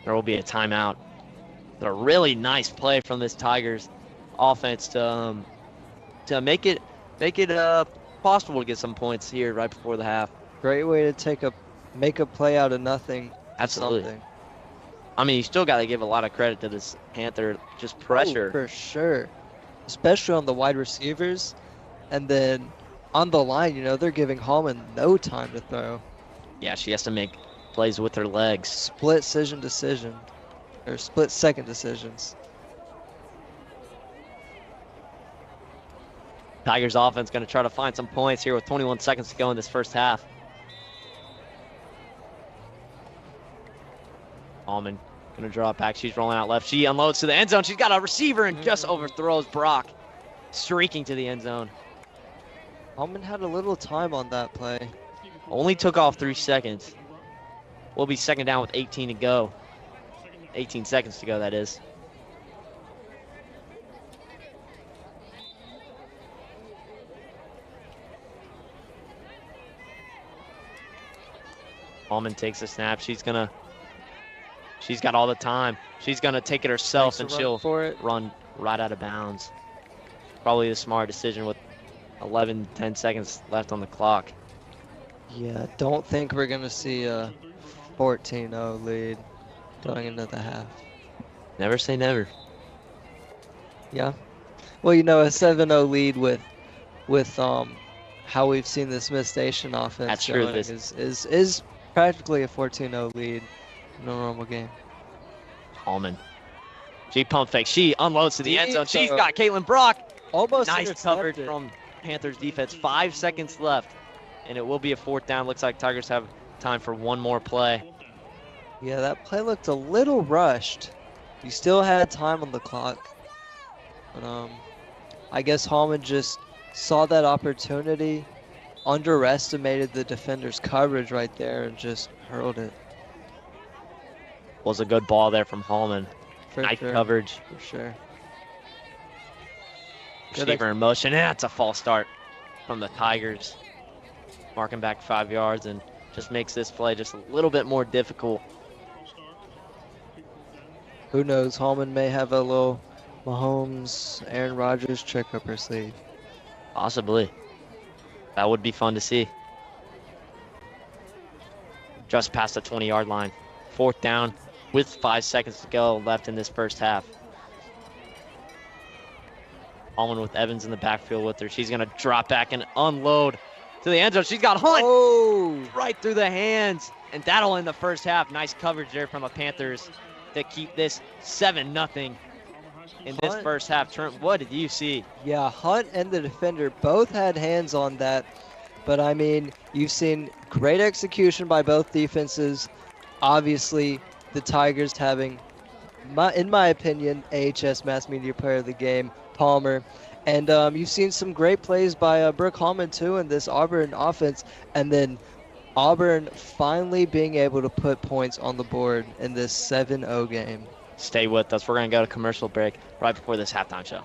Speaker 4: There will be a timeout. But a really nice play from this Tigers offense to make it possible to get some points here right before the half.
Speaker 5: Great way to make a play out of nothing.
Speaker 4: Absolutely.
Speaker 5: Something.
Speaker 4: I mean, you still got to give a lot of credit to this Panther, just pressure.
Speaker 5: Oh, for sure. Especially on the wide receivers. And then on the line, they're giving Hallman no time to throw.
Speaker 4: Yeah, she has to make plays with her legs.
Speaker 5: Split second decisions.
Speaker 4: Tigers offense going to try to find some points here with 21 seconds to go in this first half. Hallman going to draw it back. She's rolling out left. She unloads to the end zone. She's got a receiver and just overthrows Brock, streaking to the end zone.
Speaker 5: Hallman had a little time on that play.
Speaker 4: Only took off 3 seconds. We'll be 2nd down with 18 to go. 18 seconds to go, that is. Hallman takes a snap. She's got all the time. She's gonna take it herself and she'll run right out of bounds. Probably a smart decision with 10 seconds left on the clock.
Speaker 5: Yeah, don't think we're going to see a 14-0 lead going into the half.
Speaker 4: Never say never.
Speaker 5: Yeah. Well, you know, a 7-0 lead with how we've seen this Miss Station offense
Speaker 4: That's true,
Speaker 5: going
Speaker 4: this-
Speaker 5: is practically a 14-0 lead in a normal game.
Speaker 4: Hallman. She pump fake. She unloads to the end zone. She's
Speaker 5: Deep
Speaker 4: got Caitlin Brock.
Speaker 5: Almost
Speaker 4: Nice coverage
Speaker 5: intercepted.
Speaker 4: from Panthers defense. 5 seconds left, and it will be a 4th down. Looks like Tigers have time for one more play.
Speaker 5: Yeah, that play looked a little rushed. You still had time on the clock. But, I guess Hallman just saw that opportunity, underestimated the defender's coverage right there, and just hurled it.
Speaker 4: Was a good ball there from Hallman.
Speaker 5: For
Speaker 4: Nice
Speaker 5: sure.
Speaker 4: coverage.
Speaker 5: For sure. Good
Speaker 4: Receiver in motion. And that's a false start from the Tigers. Marking back 5 yards and just makes this play just a little bit more difficult.
Speaker 5: Who knows? Hallman may have a little Mahomes, Aaron Rodgers trick up her sleeve.
Speaker 4: Possibly. That would be fun to see. Just past the 20-yard line. 4th down with 5 seconds to go left in this first half. Hallman with Evans in the backfield with her. She's going to drop back and unload to the end zone. She's got Hunt
Speaker 5: Oh!
Speaker 4: right through the hands. And that'll end the first half. Nice coverage there from the Panthers to keep this 7-0 in this
Speaker 5: Hunt.
Speaker 4: first half. Trent, what did you see?
Speaker 5: Yeah, Hunt and the defender both had hands on that. But, I mean, you've seen great execution by both defenses. Obviously, the Tigers having, in my opinion, AHS Mass Media Player of the Game, Palmer. And you've seen some great plays by Brooke Hallman, too, in this Auburn offense. And then Auburn finally being able to put points on the board in this 7-0 game.
Speaker 4: Stay with us. We're going to go to commercial break right before this halftime show.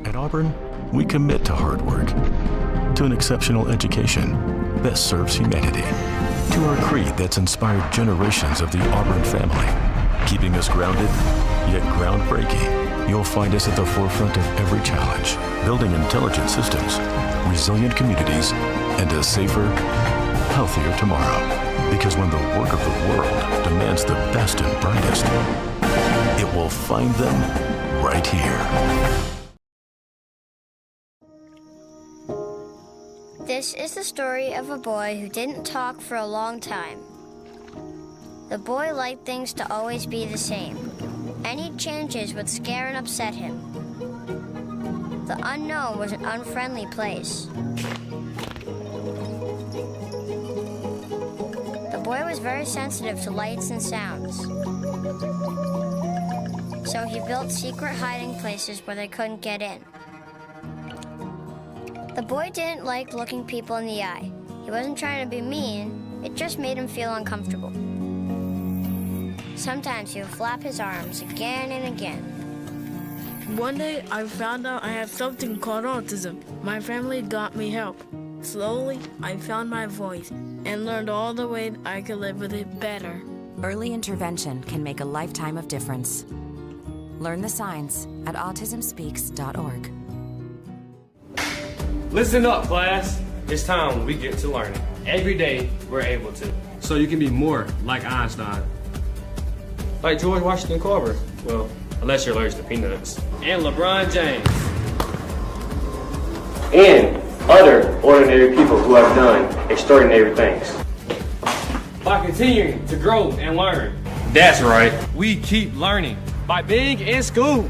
Speaker 6: At Auburn, we commit to hard work, to an exceptional education that serves humanity, to our creed that's inspired generations of the Auburn family, keeping us grounded, yet groundbreaking. You'll find us at the forefront of every challenge, building intelligent systems, resilient communities, and a safer, healthier tomorrow. Because when the work of the world demands the best and brightest, it will find them right here.
Speaker 7: This is the story of a boy who didn't talk for a long time. The boy liked things to always be the same. Any changes would scare and upset him. The unknown was an unfriendly place. The boy was very sensitive to lights and sounds. So he built secret hiding places where they couldn't get in. The boy didn't like looking people in the eye. He wasn't trying to be mean, it just made him feel uncomfortable. Sometimes he would flap his arms again and again.
Speaker 8: One day, I found out I have something called autism. My family got me help. Slowly, I found my voice and learned all the ways I could live with it better.
Speaker 9: Early intervention can make a lifetime of difference. Learn the signs at autismspeaks.org.
Speaker 10: Listen up, class. It's time we get to learning. Every day, we're able to. So you can be more like Einstein. Like George Washington Carver. Well, unless you're allergic to peanuts. And LeBron James. And other ordinary people who have done extraordinary things. By continuing to grow and learn. That's right. We keep learning by being in school.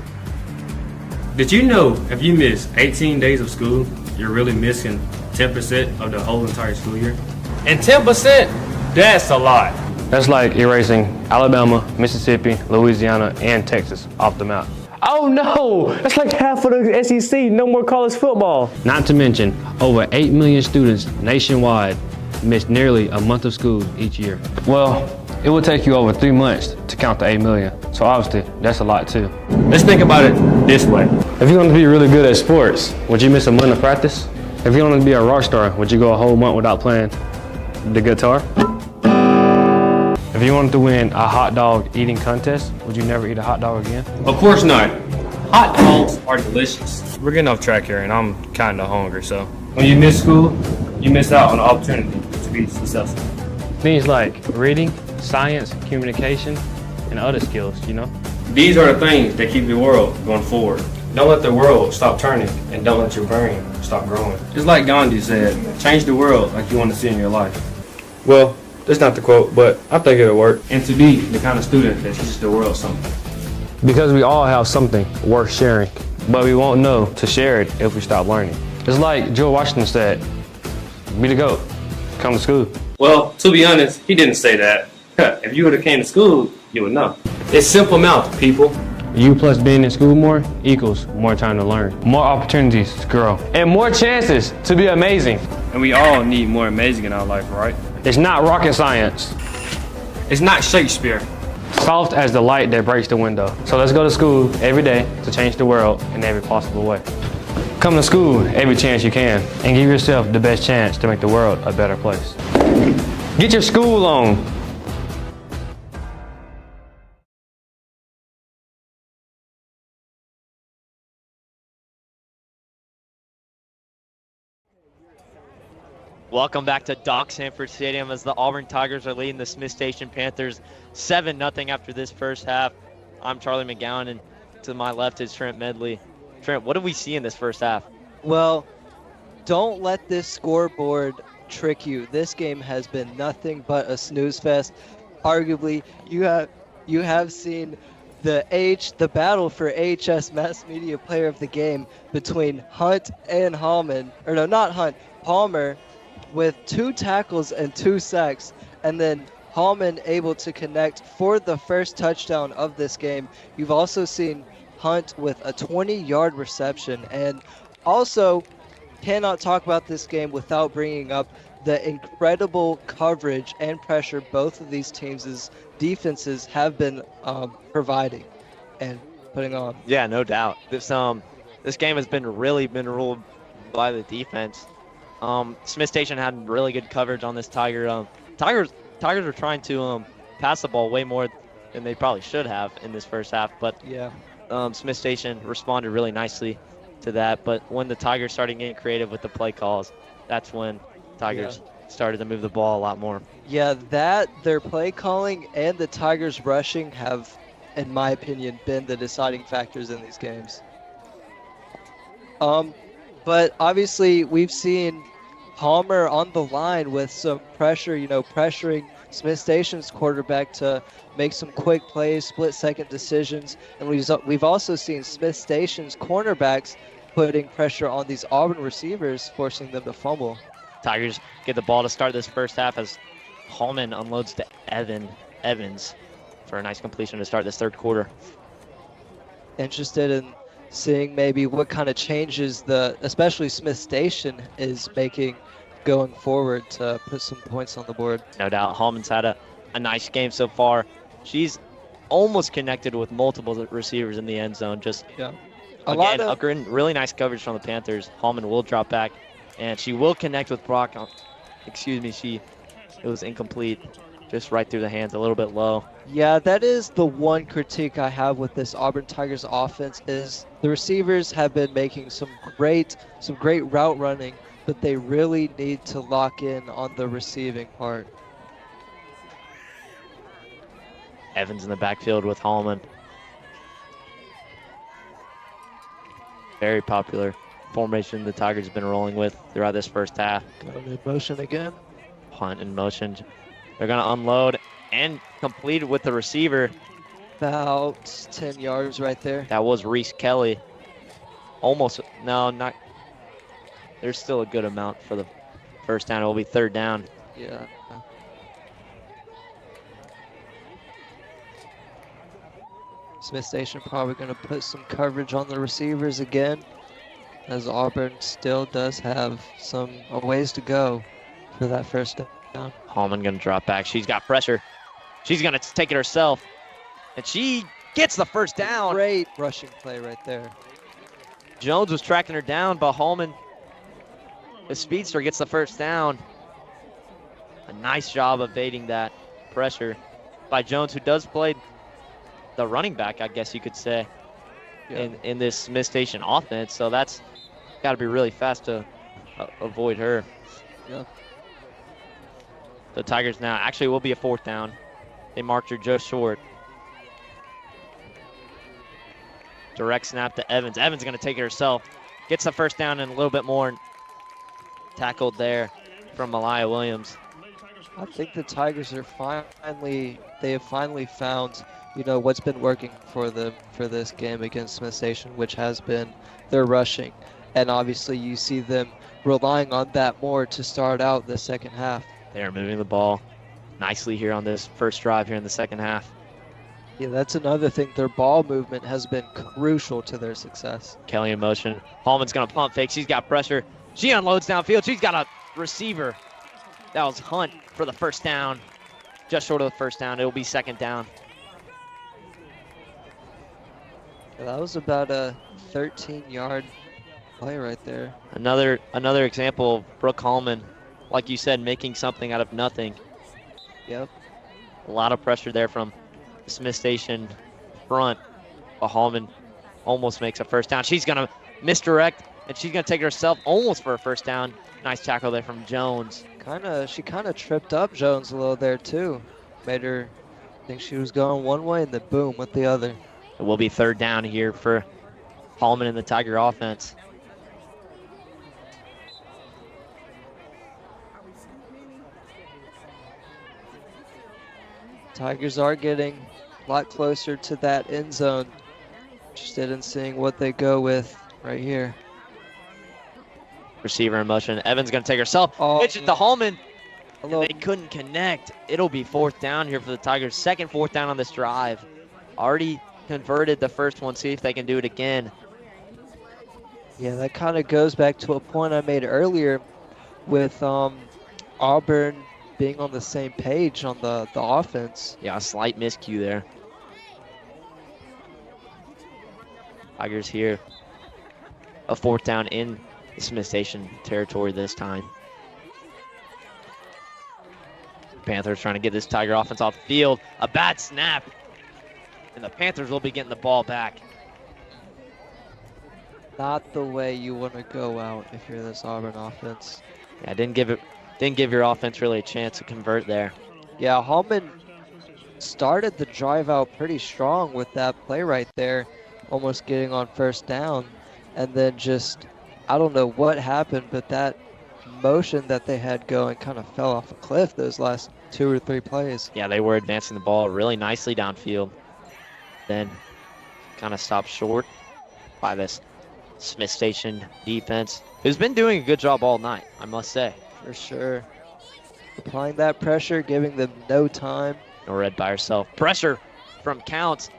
Speaker 10: Did you know if you miss 18 days of school, you're really missing 10% of the whole entire school year? And 10%, that's a lot. That's like erasing Alabama, Mississippi, Louisiana, and Texas off the map. Oh no, that's like half of the SEC, no more college football. Not to mention, over 8 million students nationwide miss nearly a month of school each year. Well, it will take you over 3 months to count the 8 million. So obviously, that's a lot too. Let's think about it this way. If you want to be really good at sports, would you miss a month of practice? If you want to be a rock star, would you go a whole month without playing the guitar? If you wanted to win a hot dog eating contest, would you never eat a hot dog again? Of course not. Hot dogs are delicious. We're getting off track here, and I'm kind of hungry, so. When you miss school, you miss out on the opportunity to be successful. Things like reading, science, communication, and other skills, you know? These are the things that keep your world going forward. Don't let the world stop turning, and don't let your brain stop growing. Just like Gandhi said, change the world like you want to see in your life. Well, that's not the quote, but I think it'll work. And to be the kind of student that teaches the world something. Because we all have something worth sharing, but we won't know to share it if we stop learning. It's like Joe Washington said, be the GOAT, come to school. Well, to be honest, he didn't say that. If you would have came to school, you would know. It's simple math, people. You plus being in school more equals more time to learn, more opportunities to grow, and more chances to be amazing. And we all need more amazing in our life, right? It's not rocket science. It's not Shakespeare. Soft as the light that breaks the window. So let's go to school every day to change the world in every possible way. Come to school every chance you can and give yourself the best chance to make the world a better place. Get your school on.
Speaker 4: Welcome back to Doc Sanford Stadium as the Auburn Tigers are leading the Smith Station Panthers 7-0 after this first half. I'm Charlie McGowan, and to my left is Trent Medley. Trent, what did we see in this first half?
Speaker 5: Well, don't let this scoreboard trick you. This game has been nothing but a snooze fest. Arguably, you have seen the battle for AHS Mass Media Player of the Game between Hunt and Hallman, or no, not Hunt, Palmer, with 2 tackles and 2 sacks, and then Hallman able to connect for the first touchdown of this game. You've also seen Hunt with a 20-yard reception, and also cannot talk about this game without bringing up the incredible coverage and pressure both of these teams' defenses have been providing and putting on.
Speaker 4: Yeah, no doubt. This game has been ruled by the defense. Smith Station had really good coverage on this Tigers were trying to pass the ball way more than they probably should have in this first half, but
Speaker 5: yeah,
Speaker 4: Smith Station responded really nicely to that. But when the Tigers started getting creative with the play calls, that's when Tigers started to move the ball a lot more.
Speaker 5: Yeah, their play calling and the Tigers rushing have, in my opinion, been the deciding factors in these games. But obviously we've seen Palmer on the line with some pressure, pressuring Smith Station's quarterback to make some quick plays, split-second decisions. And we've also seen Smith Station's cornerbacks putting pressure on these Auburn receivers, forcing them to fumble.
Speaker 4: Tigers get the ball to start this first half as Hallman unloads to Evans for a nice completion to start this third quarter.
Speaker 5: Interested in seeing maybe what kind of changes especially Smith Station is making going forward to put some points on the board.
Speaker 4: No doubt. Hallman's had a nice game so far. She's almost connected with multiple receivers in the end zone. Again, really nice coverage from the Panthers. Hallman will drop back, and she will connect with Brock. It was incomplete. Just right through the hands, a little bit low.
Speaker 5: Yeah, that is the one critique I have with this Auburn Tigers offense is the receivers have been making some great route running, but they really need to lock in on the receiving part.
Speaker 4: Evans in the backfield with Hallman. Very popular formation the Tigers have been rolling with throughout this first half.
Speaker 5: Going in motion again.
Speaker 4: Hunt in motion. They're going to unload and complete with the receiver.
Speaker 5: About 10 yards right there.
Speaker 4: That was Reese Kelly. Almost, no, not. There's still a good amount for the first down. It will be third down.
Speaker 5: Yeah. Smith Station probably going to put some coverage on the receivers again, as Auburn still does have a ways to go for that first down.
Speaker 4: Hallman going to drop back. She's got pressure. She's going to take it herself, and she gets the first down.
Speaker 5: Great rushing play right there.
Speaker 4: Jones was tracking her down, but Hallman, the speedster, gets the first down. A nice job evading that pressure by Jones, who does play the running back, I guess you could say. in this Smith Station offense. So that's got to be really fast to avoid her.
Speaker 5: Yeah.
Speaker 4: The Tigers now actually will be a 4th down. They marked her just short. Direct snap to Evans. Evans going to take it herself. Gets the 1st down and a little bit more. Tackled there from Malaya Williams.
Speaker 5: I think the Tigers are they have finally found, you know, what's been working for them for this game against Smith Station, which has been their rushing. And obviously you see them relying on that more to start out the second half.
Speaker 4: They're moving the ball nicely here on this first drive here in the second half.
Speaker 5: Yeah, that's another thing. Their ball movement has been crucial to their success.
Speaker 4: Kelly in motion. Hallman's going to pump fake. She's got pressure. She unloads downfield. She's got a receiver. That was Hunt for the 1st down. Just short of the 1st down. It'll be 2nd down.
Speaker 5: Yeah, that was about a 13-yard play right there.
Speaker 4: Another example of Brooke Hallman, like you said, making something out of nothing.
Speaker 5: Yep.
Speaker 4: A lot of pressure there from the Smith Station front. But Hallman almost makes a 1st down. She's going to misdirect, and she's going to take it herself almost for a 1st down. Nice tackle there from Jones.
Speaker 5: She kind of tripped up Jones a little there too. Made her think she was going one way and then boom with the other.
Speaker 4: It will be 3rd down here for Hallman and the Tiger offense.
Speaker 5: Tigers are getting a lot closer to that end zone. Interested in seeing what they go with right here.
Speaker 4: Receiver in motion. Evans going to take herself.
Speaker 5: Oh,
Speaker 4: Pitch it to Hallman. And they couldn't connect. It'll be 4th down here for the Tigers. 2nd 4th down on this drive. Already converted the first one. See if they can do it again.
Speaker 5: Yeah, that kind of goes back to a point I made earlier with Auburn being on the same page on the offense.
Speaker 4: Yeah, a slight miscue there. Tigers here. A 4th down in the Smith Station territory this time. Panthers trying to get this Tiger offense off the field. A bad snap. And the Panthers will be getting the ball back.
Speaker 5: Not the way you want to go out if you're this Auburn offense.
Speaker 4: Yeah, didn't give your offense really a chance to convert there.
Speaker 5: Yeah, Hallman started the drive out pretty strong with that play right there, almost getting on 1st down. And then just, I don't know what happened, but that motion that they had going kind of fell off a cliff those last 2 or 3 plays.
Speaker 4: Yeah, they were advancing the ball really nicely downfield. Then kind of stopped short by this Smith Station defense, who's been doing a good job all night, I must say.
Speaker 5: For sure. Applying that pressure, giving them no time.
Speaker 4: Norred by herself. Pressure from Counts.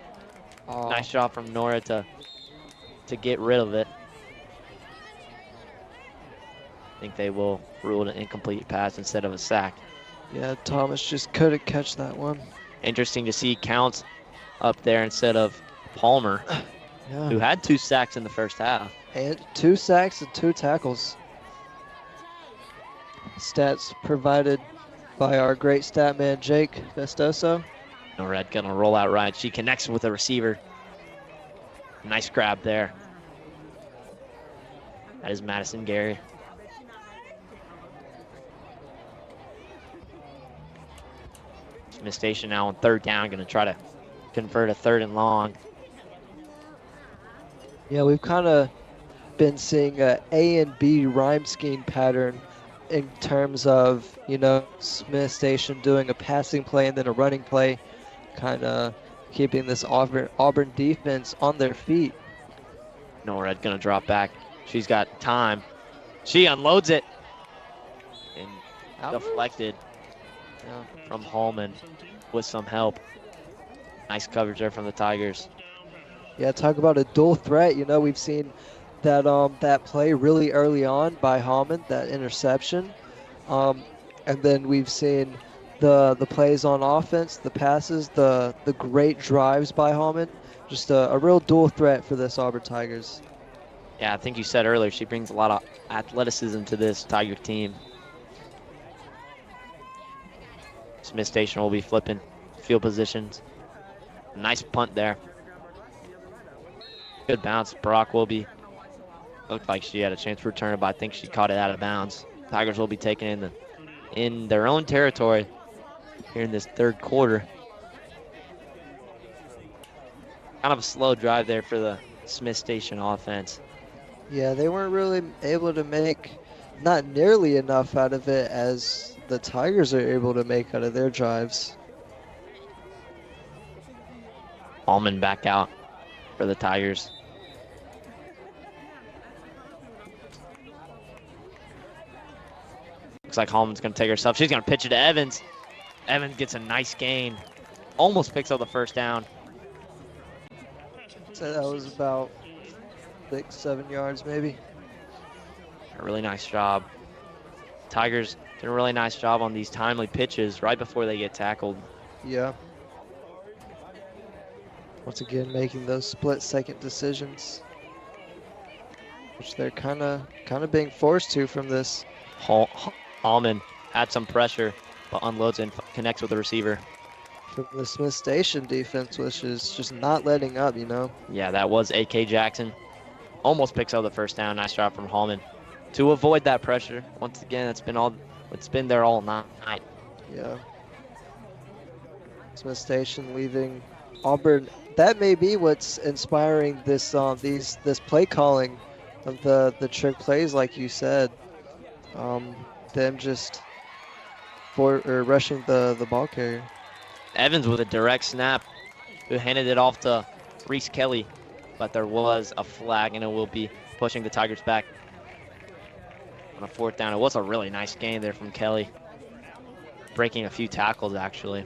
Speaker 5: Oh.
Speaker 4: Nice job from Nora to get rid of it. I think they will rule it an incomplete pass instead of a sack.
Speaker 5: Yeah, Thomas just couldn't catch that one.
Speaker 4: Interesting to see Counts up there instead of Palmer,
Speaker 5: Yeah.
Speaker 4: who had 2 sacks in the first half.
Speaker 5: And 2 sacks and 2 tackles. Stats provided by our great stat man, Jake Vestoso.
Speaker 4: Norred gonna roll out right. She connects with the receiver. Nice grab there. That is Madison Gary. Smith Station now on 3rd down, gonna try to convert a 3rd and long.
Speaker 5: Yeah, we've kind of been seeing a A and B rhyme scheme pattern in terms of, you know, Smith Station doing a passing play and then a running play, kind of keeping this Auburn defense on their feet.
Speaker 4: Norred gonna drop back. She's got time. She unloads it and deflected from Hallman with some help. Nice coverage there from the Tigers.
Speaker 5: Yeah, talk about a dual threat. You know, we've seen that that play really early on by Hallman, that interception, and then we've seen the plays on offense, the passes, the great drives by Hallman. Just a real dual threat for this Auburn Tigers.
Speaker 4: Yeah, I think you said earlier she brings a lot of athleticism to this Tiger team. Smith Station will be flipping field positions. Nice punt there. Good bounce. Brock will be. Looked like she had a chance to return it, but I think she caught it out of bounds. Tigers will be taking it in their own territory here in this third quarter. Kind of a slow drive there for the Smith Station offense.
Speaker 5: Yeah, they weren't really able to make not nearly enough out of it as the Tigers are able to make out of their drives.
Speaker 4: Allman back out for the Tigers. Looks like Hallman's going to take herself. She's going to pitch it to Evans. Evans gets a nice gain. Almost picks up the first down.
Speaker 5: So that was about 6-7 yards maybe.
Speaker 4: A really nice job. Tigers did a really nice job on these timely pitches right before they get tackled.
Speaker 5: Yeah. Once again, making those split-second decisions, which they're kind of being forced to from this.
Speaker 4: Allman had some pressure, but unloads and connects with the receiver.
Speaker 5: From the Smith Station defense, which is just not letting up, you know.
Speaker 4: Yeah, that was A.K. Jackson. Almost picks up the first down. Nice job from Hallman to avoid that pressure. Once again, it's been there all night.
Speaker 5: Yeah. Smith Station leaving Auburn. That may be what's inspiring this this play calling of the trick plays, like you said. Them just rushing the ball carrier.
Speaker 4: Evans with a direct snap, who handed it off to Reese Kelly, but there was a flag, and it will be pushing the Tigers back on a fourth down. It was a really nice game there from Kelly, breaking a few tackles actually.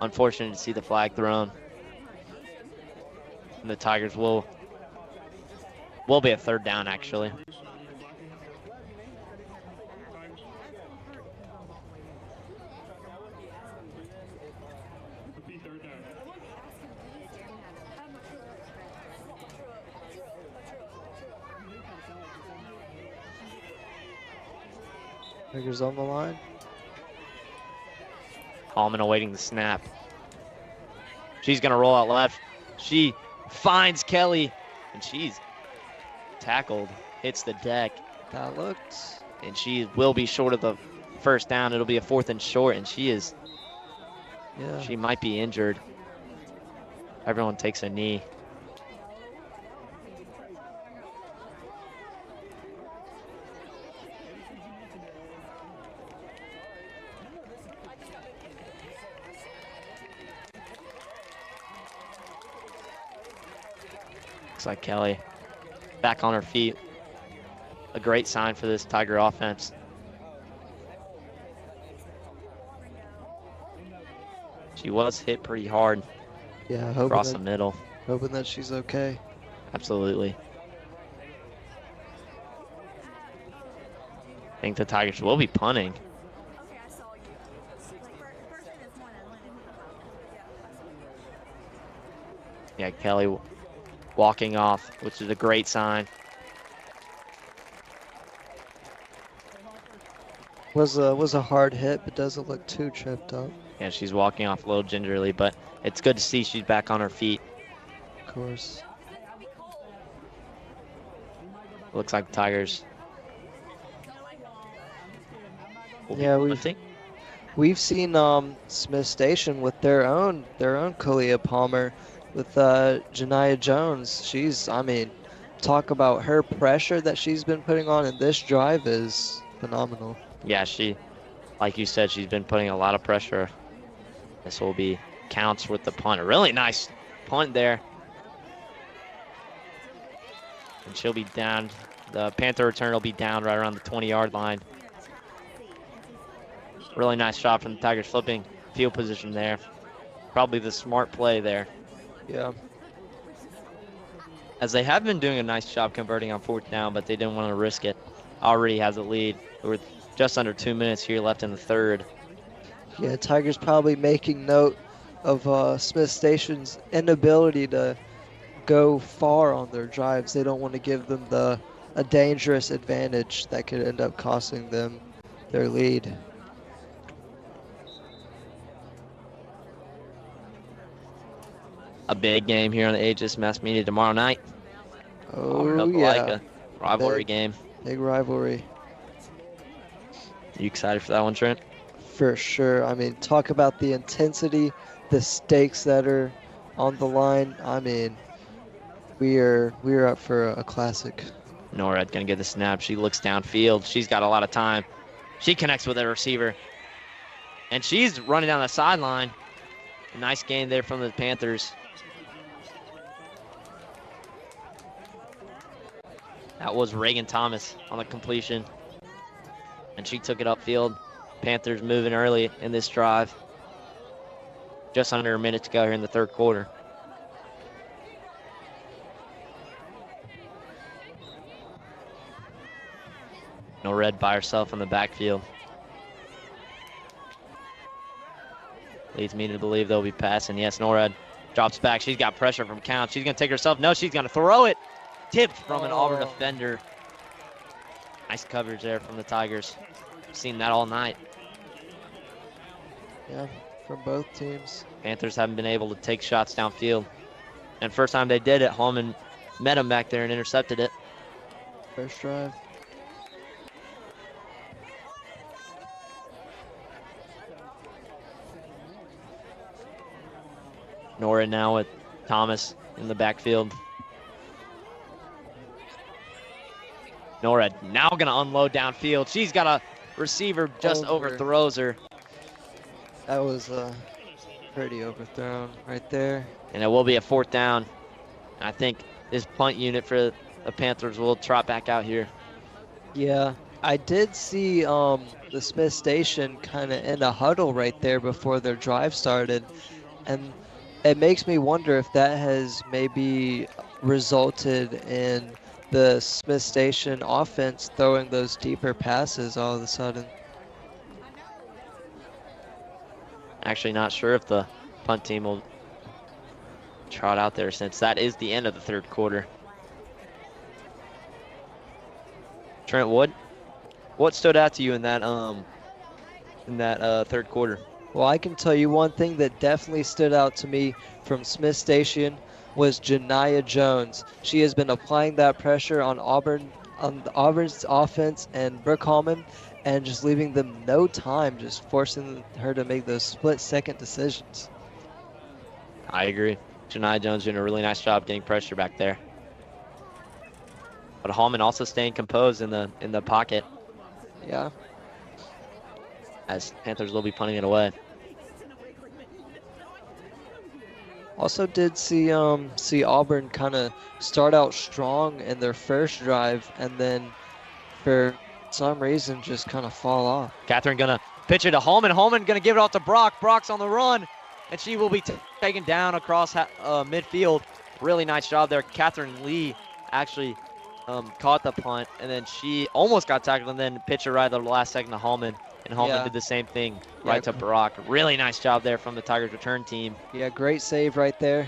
Speaker 4: Unfortunate to see the flag thrown. And the Tigers will be a third down actually.
Speaker 5: Tigers on the line.
Speaker 4: Hallman awaiting the snap. She's gonna roll out left. She finds Kelly, and she's tackled, hits the deck.
Speaker 5: That looked.
Speaker 4: And she will be short of the first down. It'll be a 4th and short, and she might be injured. Everyone takes a knee. Looks like Kelly back on her feet. A great sign for this Tiger offense. She was hit pretty hard.
Speaker 5: Yeah,
Speaker 4: across the middle.
Speaker 5: Hoping that she's okay.
Speaker 4: Absolutely. I think the Tigers will be punting. Yeah, Kelly walking off, which is a great sign.
Speaker 5: Was a hard hit, but doesn't look too tripped up.
Speaker 4: Yeah, she's walking off a little gingerly, but it's good to see she's back on her feet.
Speaker 5: Of course. Looks
Speaker 4: like the Tigers.
Speaker 5: Yeah, we've seen Smith Station with their own Kalia Palmer with Janiyah Jones. She's, I mean, talk about her pressure that she's been putting on in this drive is phenomenal.
Speaker 4: Yeah, like you said, she's been putting a lot of pressure. This will be counts with the punt. A really nice punt there. And she'll be down. The Panther return will be down right around the 20-yard line. Really nice shot from the Tigers, flipping field position there. Probably the smart play there.
Speaker 5: Yeah.
Speaker 4: As they have been doing a nice job converting on 4th down, but they didn't want to risk it. Already has a lead. We're just under 2 minutes here left in the third.
Speaker 5: Yeah, Tigers probably making note of Smith Station's inability to go far on their drives. They don't want to give them a dangerous advantage that could end up costing them their lead.
Speaker 4: A big game here on the AHS Mass Media tomorrow night.
Speaker 5: Oh,
Speaker 4: Up
Speaker 5: yeah.
Speaker 4: like a rivalry
Speaker 5: Big-
Speaker 4: game.
Speaker 5: Big rivalry.
Speaker 4: You excited for that one, Trent?
Speaker 5: For sure. I mean, talk about the intensity, the stakes that are on the line. I mean, we are up for a classic.
Speaker 4: Norad gonna get the snap. She looks downfield. She's got a lot of time. She connects with her receiver. And she's running down the sideline. Nice gain there from the Panthers. That was Reagan Thomas on the completion. And she took it upfield. Panthers moving early in this drive. Just under a minute to go here in the third quarter. No Red by herself in the backfield. Leads me to believe they'll be passing. Yes, Norad drops back. She's got pressure from Count. She's going to take herself. No, she's going to throw it. Tipped from an Auburn defender. Nice coverage there from the Tigers. Seen that all night.
Speaker 5: Yeah, from both teams.
Speaker 4: Panthers haven't been able to take shots downfield. And first time they did it, Holman met him back there and intercepted it.
Speaker 5: First drive.
Speaker 4: Nora now with Thomas in the backfield. Nora now going to unload downfield. She's got a receiver just overthrows her.
Speaker 5: That was pretty overthrown right there.
Speaker 4: And it will be a fourth down. I think this punt unit for the Panthers will trot back out here.
Speaker 5: Yeah, I did see the Smith Station kind of in a huddle right there before their drive started. And it makes me wonder if that has maybe resulted in the Smith Station offense throwing those deeper passes all of a sudden.
Speaker 4: Actually not sure if the punt team will trot out there since that is the end of the third quarter. Trent Wood, what stood out to you in that third quarter?
Speaker 5: Well, I can tell you one thing that definitely stood out to me from Smith Station was Janiyah Jones. She has been applying that pressure on Auburn's offense and Brooke Hallman, and just leaving them no time, just forcing her to make those split-second decisions.
Speaker 4: I agree. Janiyah Jones doing a really nice job getting pressure back there. But Hallman also staying composed in the pocket.
Speaker 5: Yeah.
Speaker 4: As Panthers will be punting it away.
Speaker 5: Also did see Auburn kind of start out strong in their first drive and then for some reason just kind of fall off.
Speaker 4: Catherine gonna pitch it to Hallman. Hallman gonna give it off to Brock. Brock's on the run, and she will be taken down across midfield. Really nice job there. Catherine Lee actually caught the punt, and then she almost got tackled, and then pitched it right at the last second to Hallman. And Hallman did the same thing right to Brock. Really nice job there from the Tigers return team.
Speaker 5: Yeah, great save right there.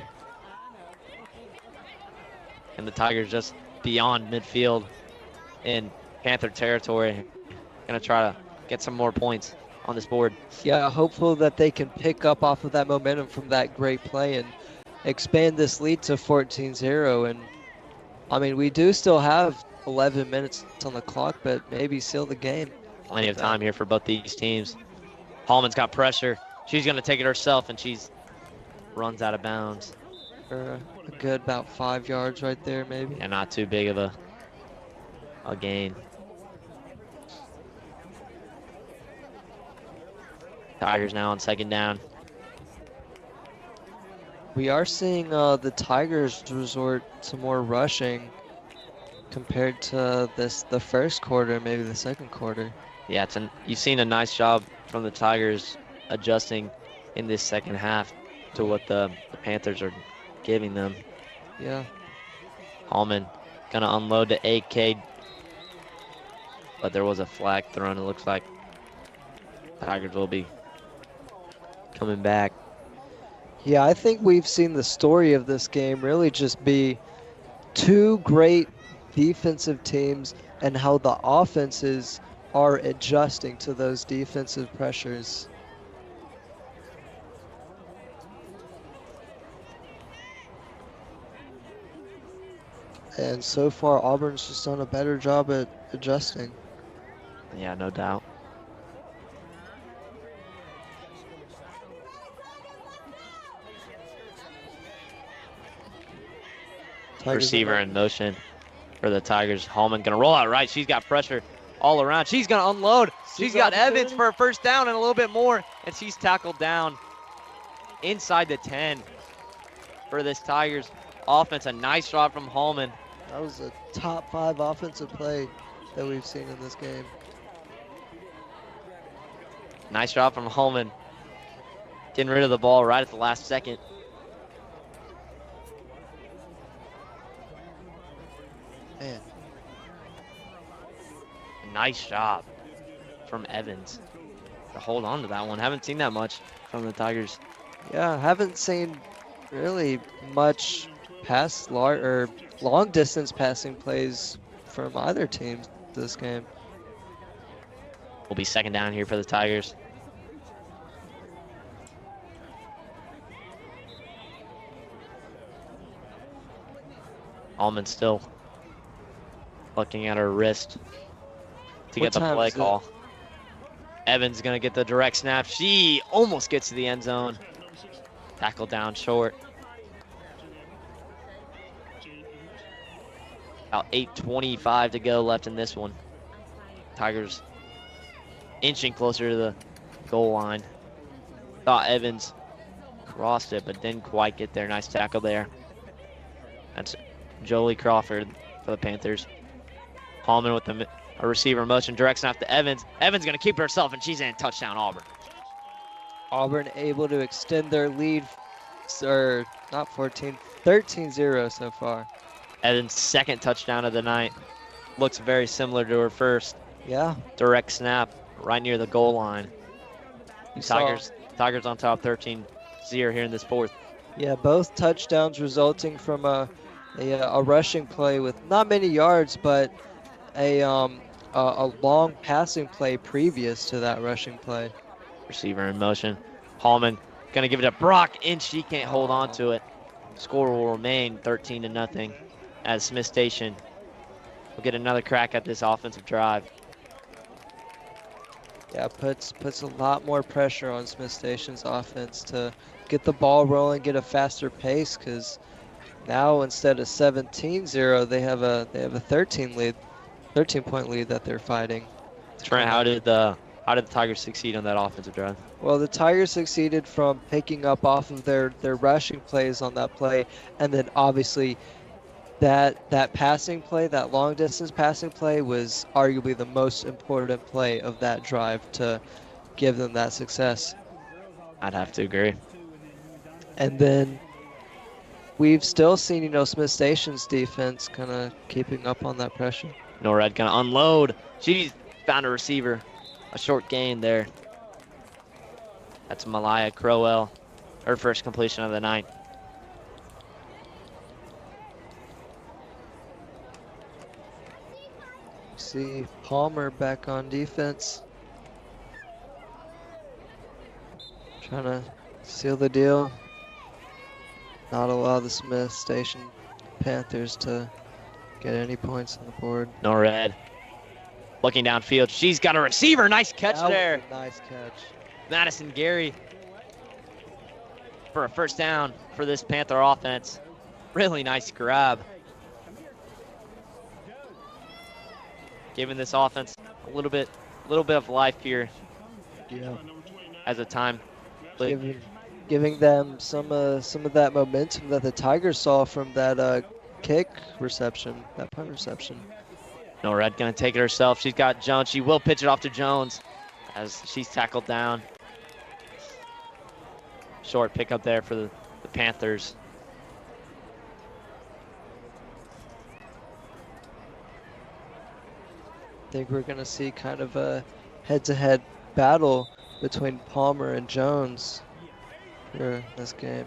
Speaker 4: And the Tigers just beyond midfield in Panther territory. Gonna try to get some more points on this board.
Speaker 5: Yeah, hopeful that they can pick up off of that momentum from that great play and expand this lead to 14-0. And I mean, we do still have 11 minutes on the clock, but maybe seal the game.
Speaker 4: Plenty of time here for both these teams. Hallman's got pressure. She's going to take it herself, and she's runs out of bounds.
Speaker 5: For a good about 5 yards right there, maybe.
Speaker 4: Yeah, not too big of a gain. Tigers now on second down.
Speaker 5: We are seeing the Tigers resort to more rushing compared to the first quarter, maybe the second quarter.
Speaker 4: Yeah, you've seen a nice job from the Tigers adjusting in this second half to what the Panthers are giving them.
Speaker 5: Yeah.
Speaker 4: Hallman gonna unload to AK, but there was a flag thrown. It looks like Tigers will be coming back.
Speaker 5: Yeah, I think we've seen the story of this game really just be two great defensive teams and how the offenses are adjusting to those defensive pressures. And so far, Auburn's just done a better job at adjusting.
Speaker 4: Yeah, no doubt.
Speaker 5: Tigers
Speaker 4: Receiver in motion for the Tigers. Hallman gonna roll out right. She's got pressure all around. She's gonna unload. She's got Evans for a first down and a little bit more, and she's tackled down inside the 10 for this Tigers offense. A nice shot from Hallman.
Speaker 5: That was a top 5 offensive play that we've seen in this game.
Speaker 4: Nice shot from Hallman. Getting rid of the ball right at the last second.
Speaker 5: Man,
Speaker 4: Nice job from Evans to hold on to that one. Haven't seen that much from the Tigers.
Speaker 5: yeah, haven't seen really much long distance passing plays from either team this game.
Speaker 4: Will be second down here for the Tigers. Allman still looking at her wrist to get the play call. Evans gonna get the direct snap. She almost gets to the end zone. Tackle down short. About 8:25 to go left in this one. Tigers inching closer to the goal line. Thought Evans crossed it, but didn't quite get there. Nice tackle there. That's Jolie Crawford for the Panthers. Hallman with a receiver motion, direct snap to Evans. Evans gonna keep herself, and she's in. Touchdown, Auburn.
Speaker 5: Auburn able to extend their lead, or not 14, 13-0 so far.
Speaker 4: Evans' second touchdown of the night. Looks very similar to her first.
Speaker 5: Yeah.
Speaker 4: Direct snap right near the goal line.
Speaker 5: You
Speaker 4: Tigers on top 13-0 here in this fourth.
Speaker 5: Yeah, both touchdowns resulting from a rushing play with not many yards, but a long passing play previous to that rushing play.
Speaker 4: Receiver in motion. Hallman gonna give it to Brock, and she can't hold on to it. Score will remain 13-0 as Smith Station will get another crack at this offensive drive.
Speaker 5: Yeah, puts a lot more pressure on Smith Station's offense to get the ball rolling, get a faster pace, because now instead of 17-0, they have a 13-point lead that they're fighting.
Speaker 4: Trent, how did the Tigers succeed on that offensive drive?
Speaker 5: Well, the Tigers succeeded from picking up off of their rushing plays on that play, and then obviously that passing play, that long distance passing play, was arguably the most important play of that drive to give them that success.
Speaker 4: I'd have to agree.
Speaker 5: And then we've still seen, Smith Station's defense kind of keeping up on that pressure.
Speaker 4: Norred gonna unload. She's found a receiver. A short gain there. That's Malaya Crowell. Her first completion of the night.
Speaker 5: See Palmer back on defense. Trying to seal the deal. Not allow the Smith Station Panthers to get any points on the board.
Speaker 4: Norred looking downfield. She's got a receiver. Nice catch there.
Speaker 5: That was a nice catch.
Speaker 4: Madison Gary for a first down for this Panther offense. Really nice grab. Giving this offense a little bit of life here.
Speaker 5: Yeah.
Speaker 4: As a time.
Speaker 5: Giving them some of that momentum that the Tigers saw from that kick reception, that punt reception.
Speaker 4: Norred gonna take it herself. She's got Jones. She will pitch it off to Jones as she's tackled down. Short pickup there for the Panthers.
Speaker 5: I think we're gonna see kind of a head-to-head battle between Palmer and Jones for this game.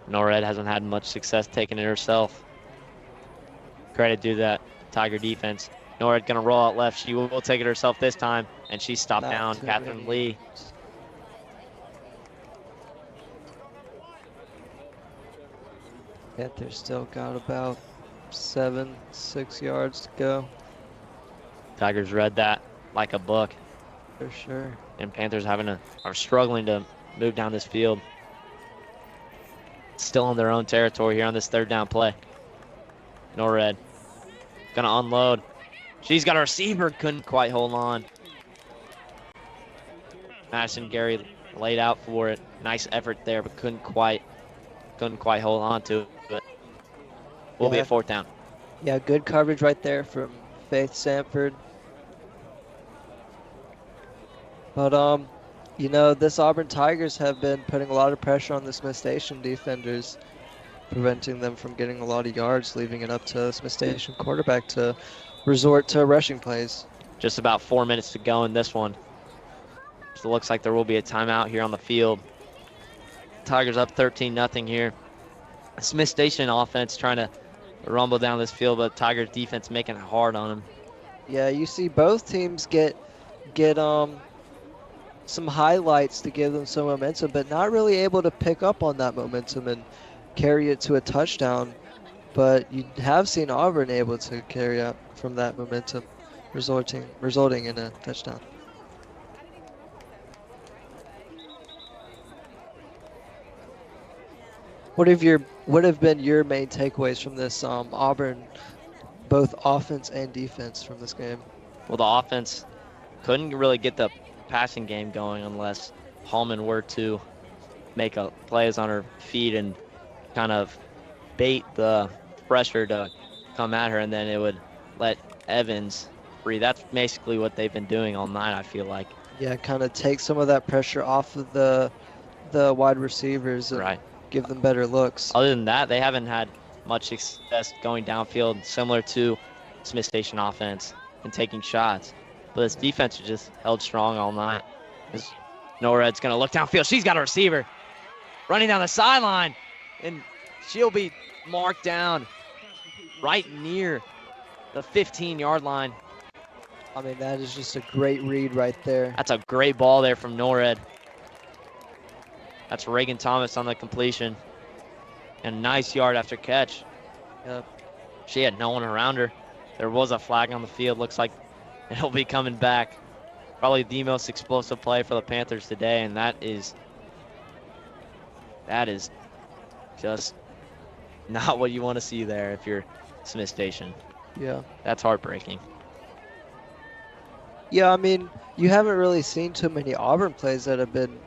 Speaker 4: Norred hasn't had much success taking it herself. Credit to that Tiger defense. Norred gonna roll out left. She will take it herself this time, and she's stopped down. Catherine Lee.
Speaker 5: Panthers still got about 6 yards to go.
Speaker 4: Tigers read that like a book.
Speaker 5: For sure.
Speaker 4: And Panthers are struggling to move down this field. Still on their own territory here on this 3rd down play. Norred gonna unload. She's got a receiver, couldn't quite hold on. Madison Gary laid out for it. Nice effort there, but couldn't quite hold on to it. But will be a 4th down.
Speaker 5: Yeah, good coverage right there from Faith Sanford. But you know, this Auburn Tigers have been putting a lot of pressure on the Smith Station defenders, preventing them from getting a lot of yards, leaving it up to Smith Station quarterback to resort to rushing plays.
Speaker 4: Just about 4 minutes to go in this one. So it looks like there will be a timeout here on the field. Tigers up 13-0 here. Smith Station offense trying to rumble down this field, but Tigers defense making it hard on them.
Speaker 5: Yeah, you see both teams get some highlights to give them some momentum, but not really able to pick up on that momentum and carry it to a touchdown. But you have seen Auburn able to carry out from that momentum, resulting in a touchdown. What have been your main takeaways from this Auburn, both offense and defense from this game?
Speaker 4: Well, the offense couldn't really get the passing game going unless Hallman were to make a plays on her feet and kind of bait the pressure to come at her, and then it would let Evans free. That's basically what they've been doing all night, I feel like.
Speaker 5: Yeah, kind of take some of that pressure off of the wide receivers and
Speaker 4: Right.
Speaker 5: give them better looks.
Speaker 4: Other than that, they haven't had much success going downfield, similar to Smith Station offense and taking shots. But this defense is just held strong all night. Norred's going to look downfield. She's got a receiver running down the sideline, and she'll be marked down right near the 15-yard line.
Speaker 5: I mean, that is just a great read right there.
Speaker 4: That's a great ball there from Norred. That's Reagan Thomas on the completion. And nice yard after catch.
Speaker 5: Yep.
Speaker 4: She had no one around her. There was a flag on the field. Looks like it'll be coming back. Probably the most explosive play for the Panthers today, and that is just not what you want to see there if you're Smith Station.
Speaker 5: Yeah.
Speaker 4: That's heartbreaking.
Speaker 5: Yeah, I mean, you haven't really seen too many Auburn plays that have been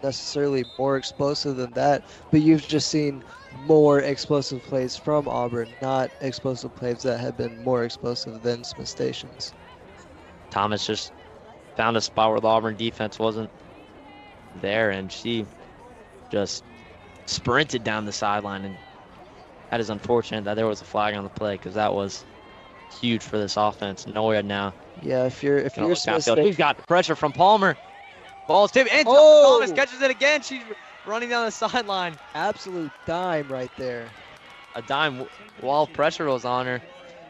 Speaker 5: necessarily more explosive than that, but you've just seen more explosive plays from Auburn, not explosive plays that have been more explosive than Smith Station's.
Speaker 4: Thomas just found a spot where the Auburn defense wasn't there, and she just sprinted down the sideline, and that is unfortunate that there was a flag on the play, because that was huge for this offense. Nowhere now.
Speaker 5: Yeah, if you're Smith Station,
Speaker 4: he's got pressure from Palmer. Ball's tipped, and
Speaker 5: Oh!
Speaker 4: Thomas catches it again. She's running down the sideline.
Speaker 5: absolute dime right there.
Speaker 4: A dime while pressure was on her.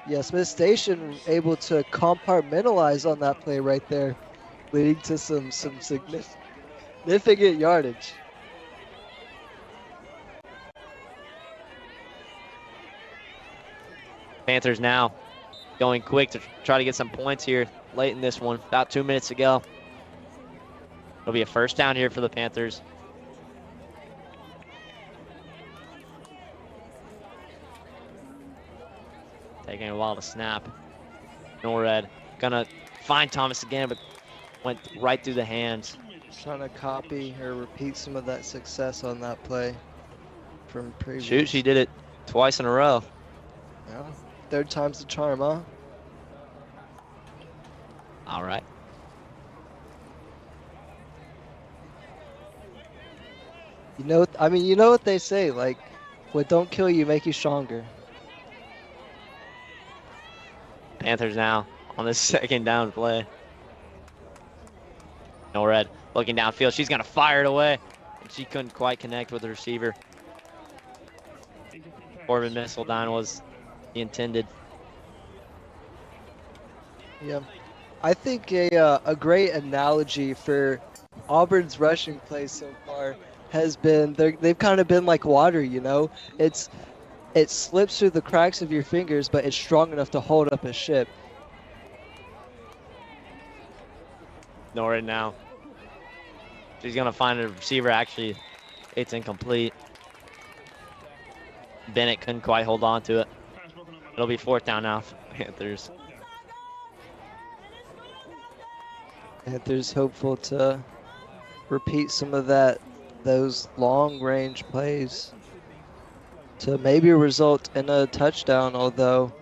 Speaker 5: Yeah, Smith Station able to compartmentalize on that play right there, leading to some significant yardage.
Speaker 4: Panthers now going quick to try to get some points here late in this one. About 2 minutes to go. It'll be a first down here for the Panthers. Taking a while to snap. Norred gonna find Thomas again, but went right through the hands.
Speaker 5: Trying to copy or repeat some of that success on that play from previous.
Speaker 4: Shoot, she did it twice in a row.
Speaker 5: Yeah. Third time's the charm, huh?
Speaker 4: All right.
Speaker 5: You know, I mean, you know what they say, like, what don't kill you make you stronger.
Speaker 4: Panthers now on this second down play. Norred looking downfield. She's going to fire it away. And she couldn't quite connect with the receiver. Corbin Mistledine was the intended.
Speaker 5: Yeah. I think a great analogy for Auburn's rushing play so far has been they've kind of been like water, you know. It's it slips through the cracks of your fingers, but it's strong enough to hold up a ship.
Speaker 4: Nora now. She's going to find a receiver. Actually, it's incomplete. Bennett couldn't quite hold on to it. It'll be 4th down now for Panthers.
Speaker 5: Panthers hopeful to repeat some of those long range plays to maybe result in a touchdown, although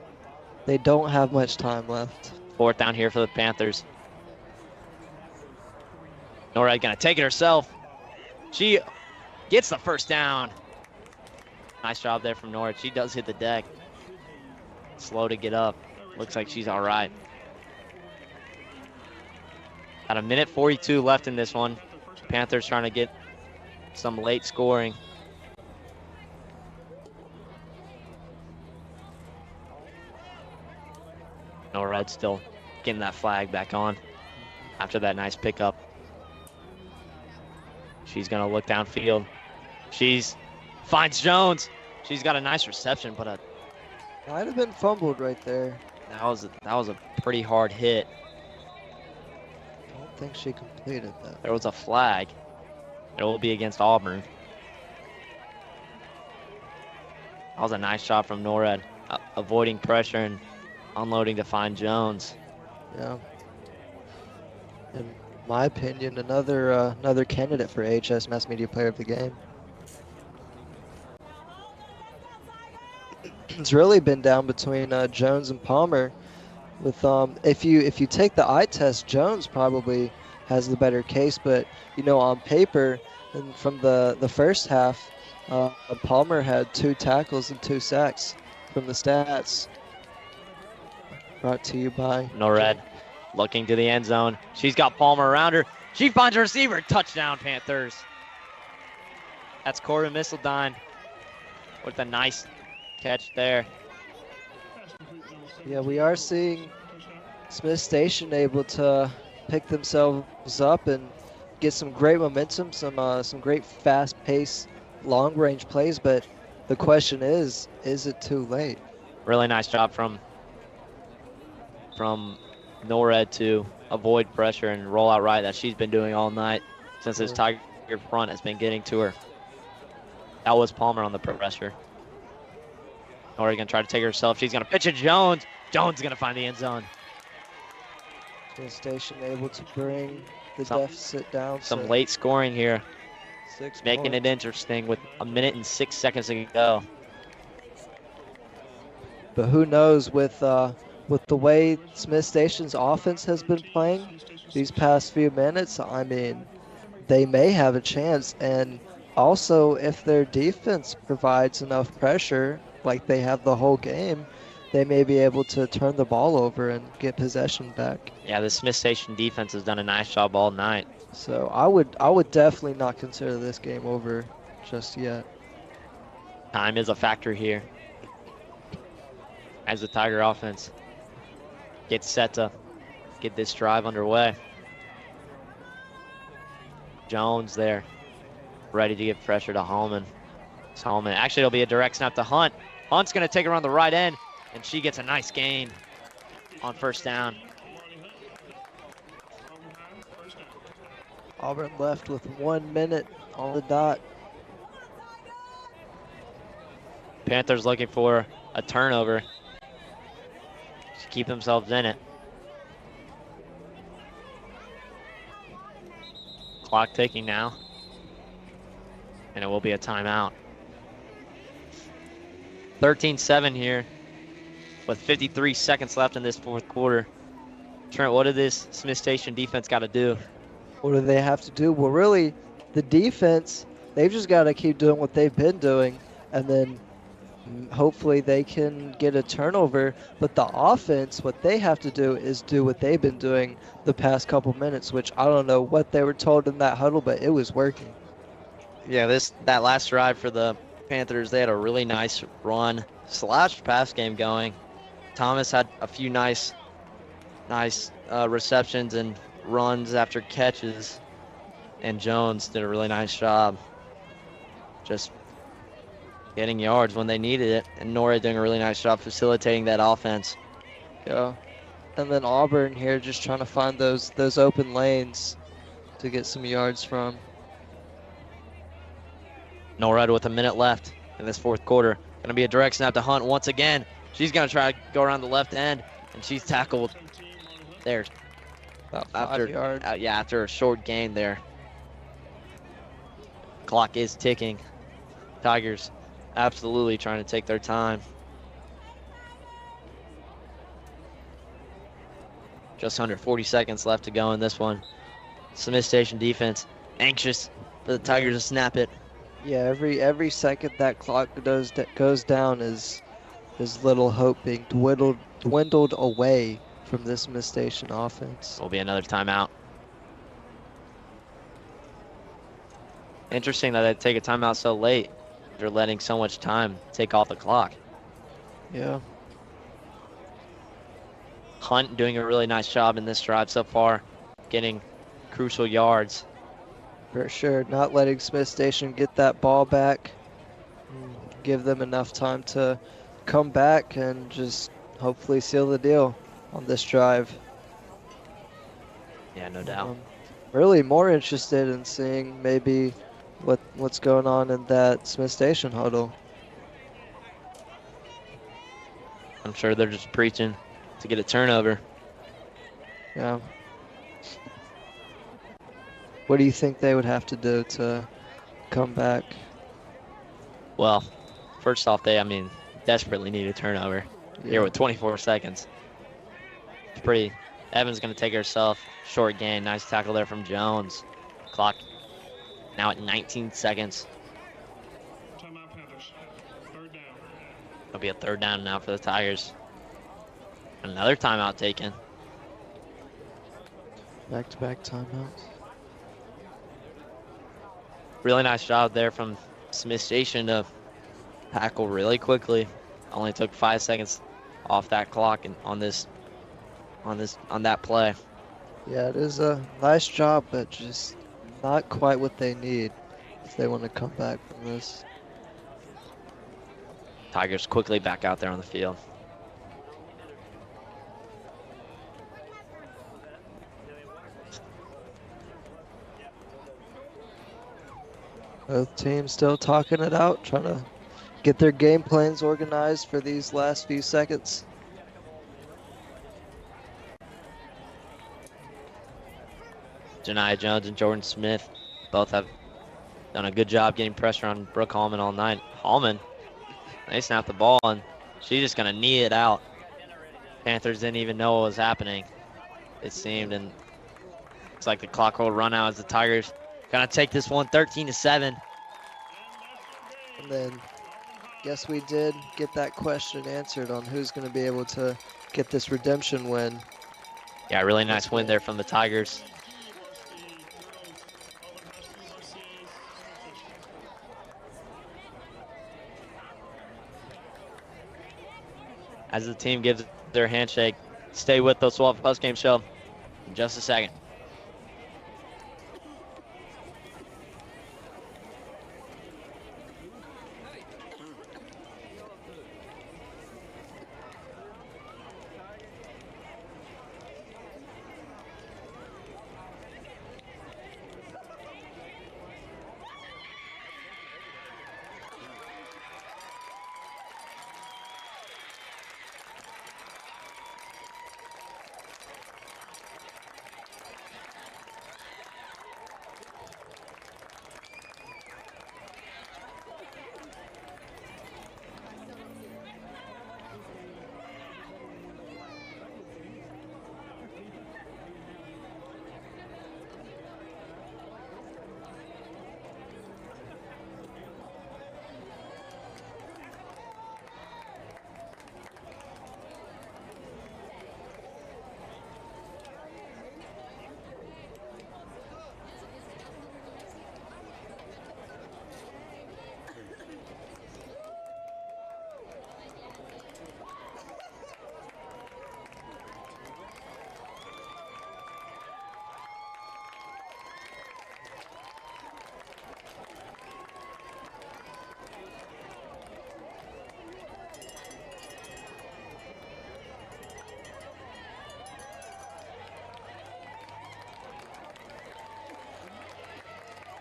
Speaker 5: they don't have much time left.
Speaker 4: 4th down here for the Panthers. Norad gonna take it herself. She gets the 1st down. Nice job there from Norad. She does hit the deck. Slow to get up. Looks like she's all right. Got a minute 42 left in this one. Panthers trying to get some late scoring. Norad still getting that flag back on after that nice pickup. She's gonna look downfield. Finds Jones. She's got a nice reception, but
Speaker 5: Might have been fumbled right there.
Speaker 4: that was a pretty hard hit.
Speaker 5: I don't think she completed that.
Speaker 4: There was a flag. It will be against Auburn. That was a nice shot from Norad, avoiding pressure and unloading to find Jones.
Speaker 5: Yeah. In my opinion, another candidate for AHS Mass Media Player of the Game. It's really been down between Jones and Palmer. With if you take the eye test, Jones probably has the better case, but on paper and from the first half, Palmer had 2 tackles and 2 sacks from the stats. Brought to you by
Speaker 4: Norad looking to the end zone. She's got Palmer around her. She finds a receiver. Touchdown, Panthers. That's Corbin Misseldine with a nice catch there.
Speaker 5: Yeah, we are seeing Smith Station able to pick themselves up and get some great momentum, some great fast-paced, long-range plays. But the question is it too late?
Speaker 4: Really nice job from Norad to avoid pressure and roll out right that she's been doing all night since this Tiger front has been getting to her. That was Palmer on the pressure. Norad gonna try to take it herself. She's gonna pitch it Jones. Jones is gonna find the end zone.
Speaker 5: Smith Station able to bring the deficit down.
Speaker 4: Some late scoring here.
Speaker 5: 6
Speaker 4: Making it
Speaker 5: points.
Speaker 4: interesting with a minute and 6 seconds to go.
Speaker 5: But who knows with the way Smith Station's offense has been playing these past few minutes, I mean, they may have a chance. And also, if their defense provides enough pressure, like they have the whole game, they may be able to turn the ball over and get possession back.
Speaker 4: Yeah, the Smith Station defense has done a nice job all night.
Speaker 5: So I would definitely not consider this game over just yet.
Speaker 4: Time is a factor here as the Tiger offense gets set to get this drive underway. Jones there, ready to give pressure to Hallman. It's Hallman. Actually, it'll be a direct snap to Hunt. Hunt's going to take her on the right end, and she gets a nice gain on 1st down.
Speaker 5: Auburn left with 1 minute on the dot.
Speaker 4: Panthers looking for a turnover to keep themselves in it. Clock ticking now, and it will be a timeout. 13-7 here with 53 seconds left in this 4th quarter. Trent, what did this Smith Station defense got to do?
Speaker 5: What do they have to do? Well, really, the defense, they've just got to keep doing what they've been doing, and then hopefully they can get a turnover. But the offense, what they have to do is do what they've been doing the past couple minutes, which I don't know what they were told in that huddle, but it was working.
Speaker 4: Yeah, that last drive for the Panthers, they had a really nice run / pass game going. Thomas had a few nice receptions and runs after catches, and Jones did a really nice job just getting yards when they needed it, and Nora doing a really nice job facilitating that offense.
Speaker 5: Yeah. And then Auburn here just trying to find those open lanes to get some yards from.
Speaker 4: Norred with a minute left in this fourth quarter. Going to be a direct snap to Hunt once again. She's going to try to go around the left end, and she's tackled there.
Speaker 5: About 5 yards.
Speaker 4: Yeah, after a short gain there. Clock is ticking. Tigers absolutely trying to take their time. Just under 40 seconds left to go in this one. Smith Station defense anxious for the Tigers to snap it.
Speaker 5: Yeah, every second that clock goes down is little hope being dwindled away from this Smith Station offense.
Speaker 4: Will be another timeout. Interesting that they take a timeout so late. They're letting so much time take off the clock.
Speaker 5: Yeah.
Speaker 4: Hunt doing a really nice job in this drive so far, getting crucial yards.
Speaker 5: For sure, not letting Smith Station get that ball back. Give them enough time to come back and just hopefully seal the deal on this drive.
Speaker 4: Yeah, no doubt.
Speaker 5: Really more interested in seeing maybe what's going on in that Smith Station huddle.
Speaker 4: I'm sure they're just preaching to get a turnover.
Speaker 5: Yeah. What do you think they would have to do to come back?
Speaker 4: Well, first off, they, desperately need a turnover here with 24 seconds. It's pretty. Evans going to take herself. Short gain. Nice tackle there from Jones. Clock now at 19 seconds.
Speaker 2: Timeout Panthers. Third down.
Speaker 4: It'll be a third down now for the Tigers. Another timeout taken.
Speaker 5: Back-to-back timeouts.
Speaker 4: Really nice job there from Smith Station to tackle really quickly. Only took 5 seconds off that clock and on that play.
Speaker 5: Yeah, it is a nice job, but just not quite what they need if they want to come back from this.
Speaker 4: Tigers quickly back out there on the field.
Speaker 5: Both teams still talking it out, trying to get their game plans organized for these last few seconds.
Speaker 4: Janiyah Jones and Jordan Smith both have done a good job getting pressure on Brooke Hallman all night. Hallman, they snapped the ball and she's just going to knee it out. Panthers didn't even know what was happening, it seemed, and it's like the clock will run out as the Tigers going to take this one 13-7.
Speaker 5: And then guess we did get that question answered on who's going to be able to get this redemption win.
Speaker 4: Yeah, really nice win there from the Tigers. As the team gives their handshake, stay with us. We'll have a post-game show in just a second.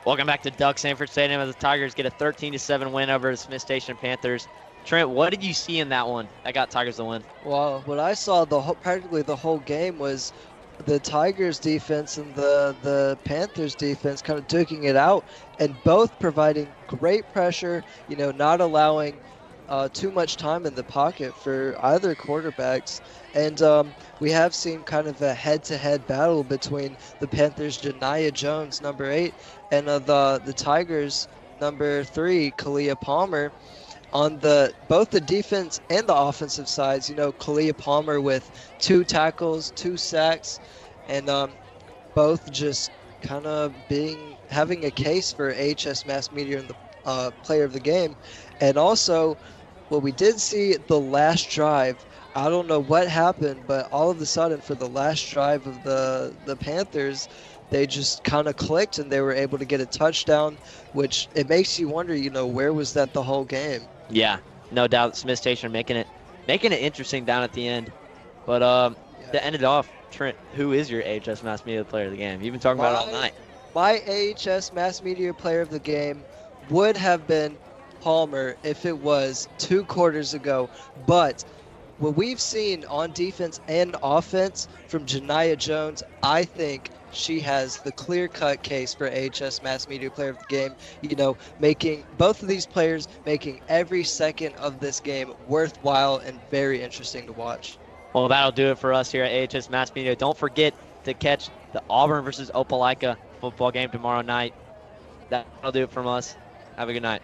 Speaker 4: Welcome back to Duck Sanford Stadium as the Tigers get a 13-7 win over the Smith Station Panthers. Trent, what did you see in that one that got Tigers the win?
Speaker 5: Well, what I saw practically the whole game was the Tigers defense and the Panthers defense kind of duking it out, and both providing great pressure, not allowing too much time in the pocket for either quarterbacks. And we have seen kind of a head-to-head battle between the Panthers' Janiah Jones, number 8, and the Tigers, number 3, Kalia Palmer. On both the defense and the offensive sides, Kalia Palmer with 2 tackles, 2 sacks, and both just kind of having a case for AHS Mass Media and the player of the game. And also, what we did see the last drive, I don't know what happened, but all of a sudden for the last drive of the Panthers, they just kind of clicked and they were able to get a touchdown, which it makes you wonder, where was that the whole game?
Speaker 4: Yeah, no doubt Smith Station making it interesting down at the end. But to end it off, Trent, who is your AHS Mass Media player of the game? You've been talking about it all night.
Speaker 5: My AHS Mass Media player of the game would have been Palmer if it was 2 quarters ago, but what we've seen on defense and offense from Janiah Jones, I think she has the clear-cut case for AHS Mass Media Player of the Game, making both of these players making every second of this game worthwhile and very interesting to watch.
Speaker 4: Well, that'll do it for us here at AHS Mass Media. Don't forget to catch the Auburn versus Opelika football game tomorrow night. That'll do it from us. Have a good night.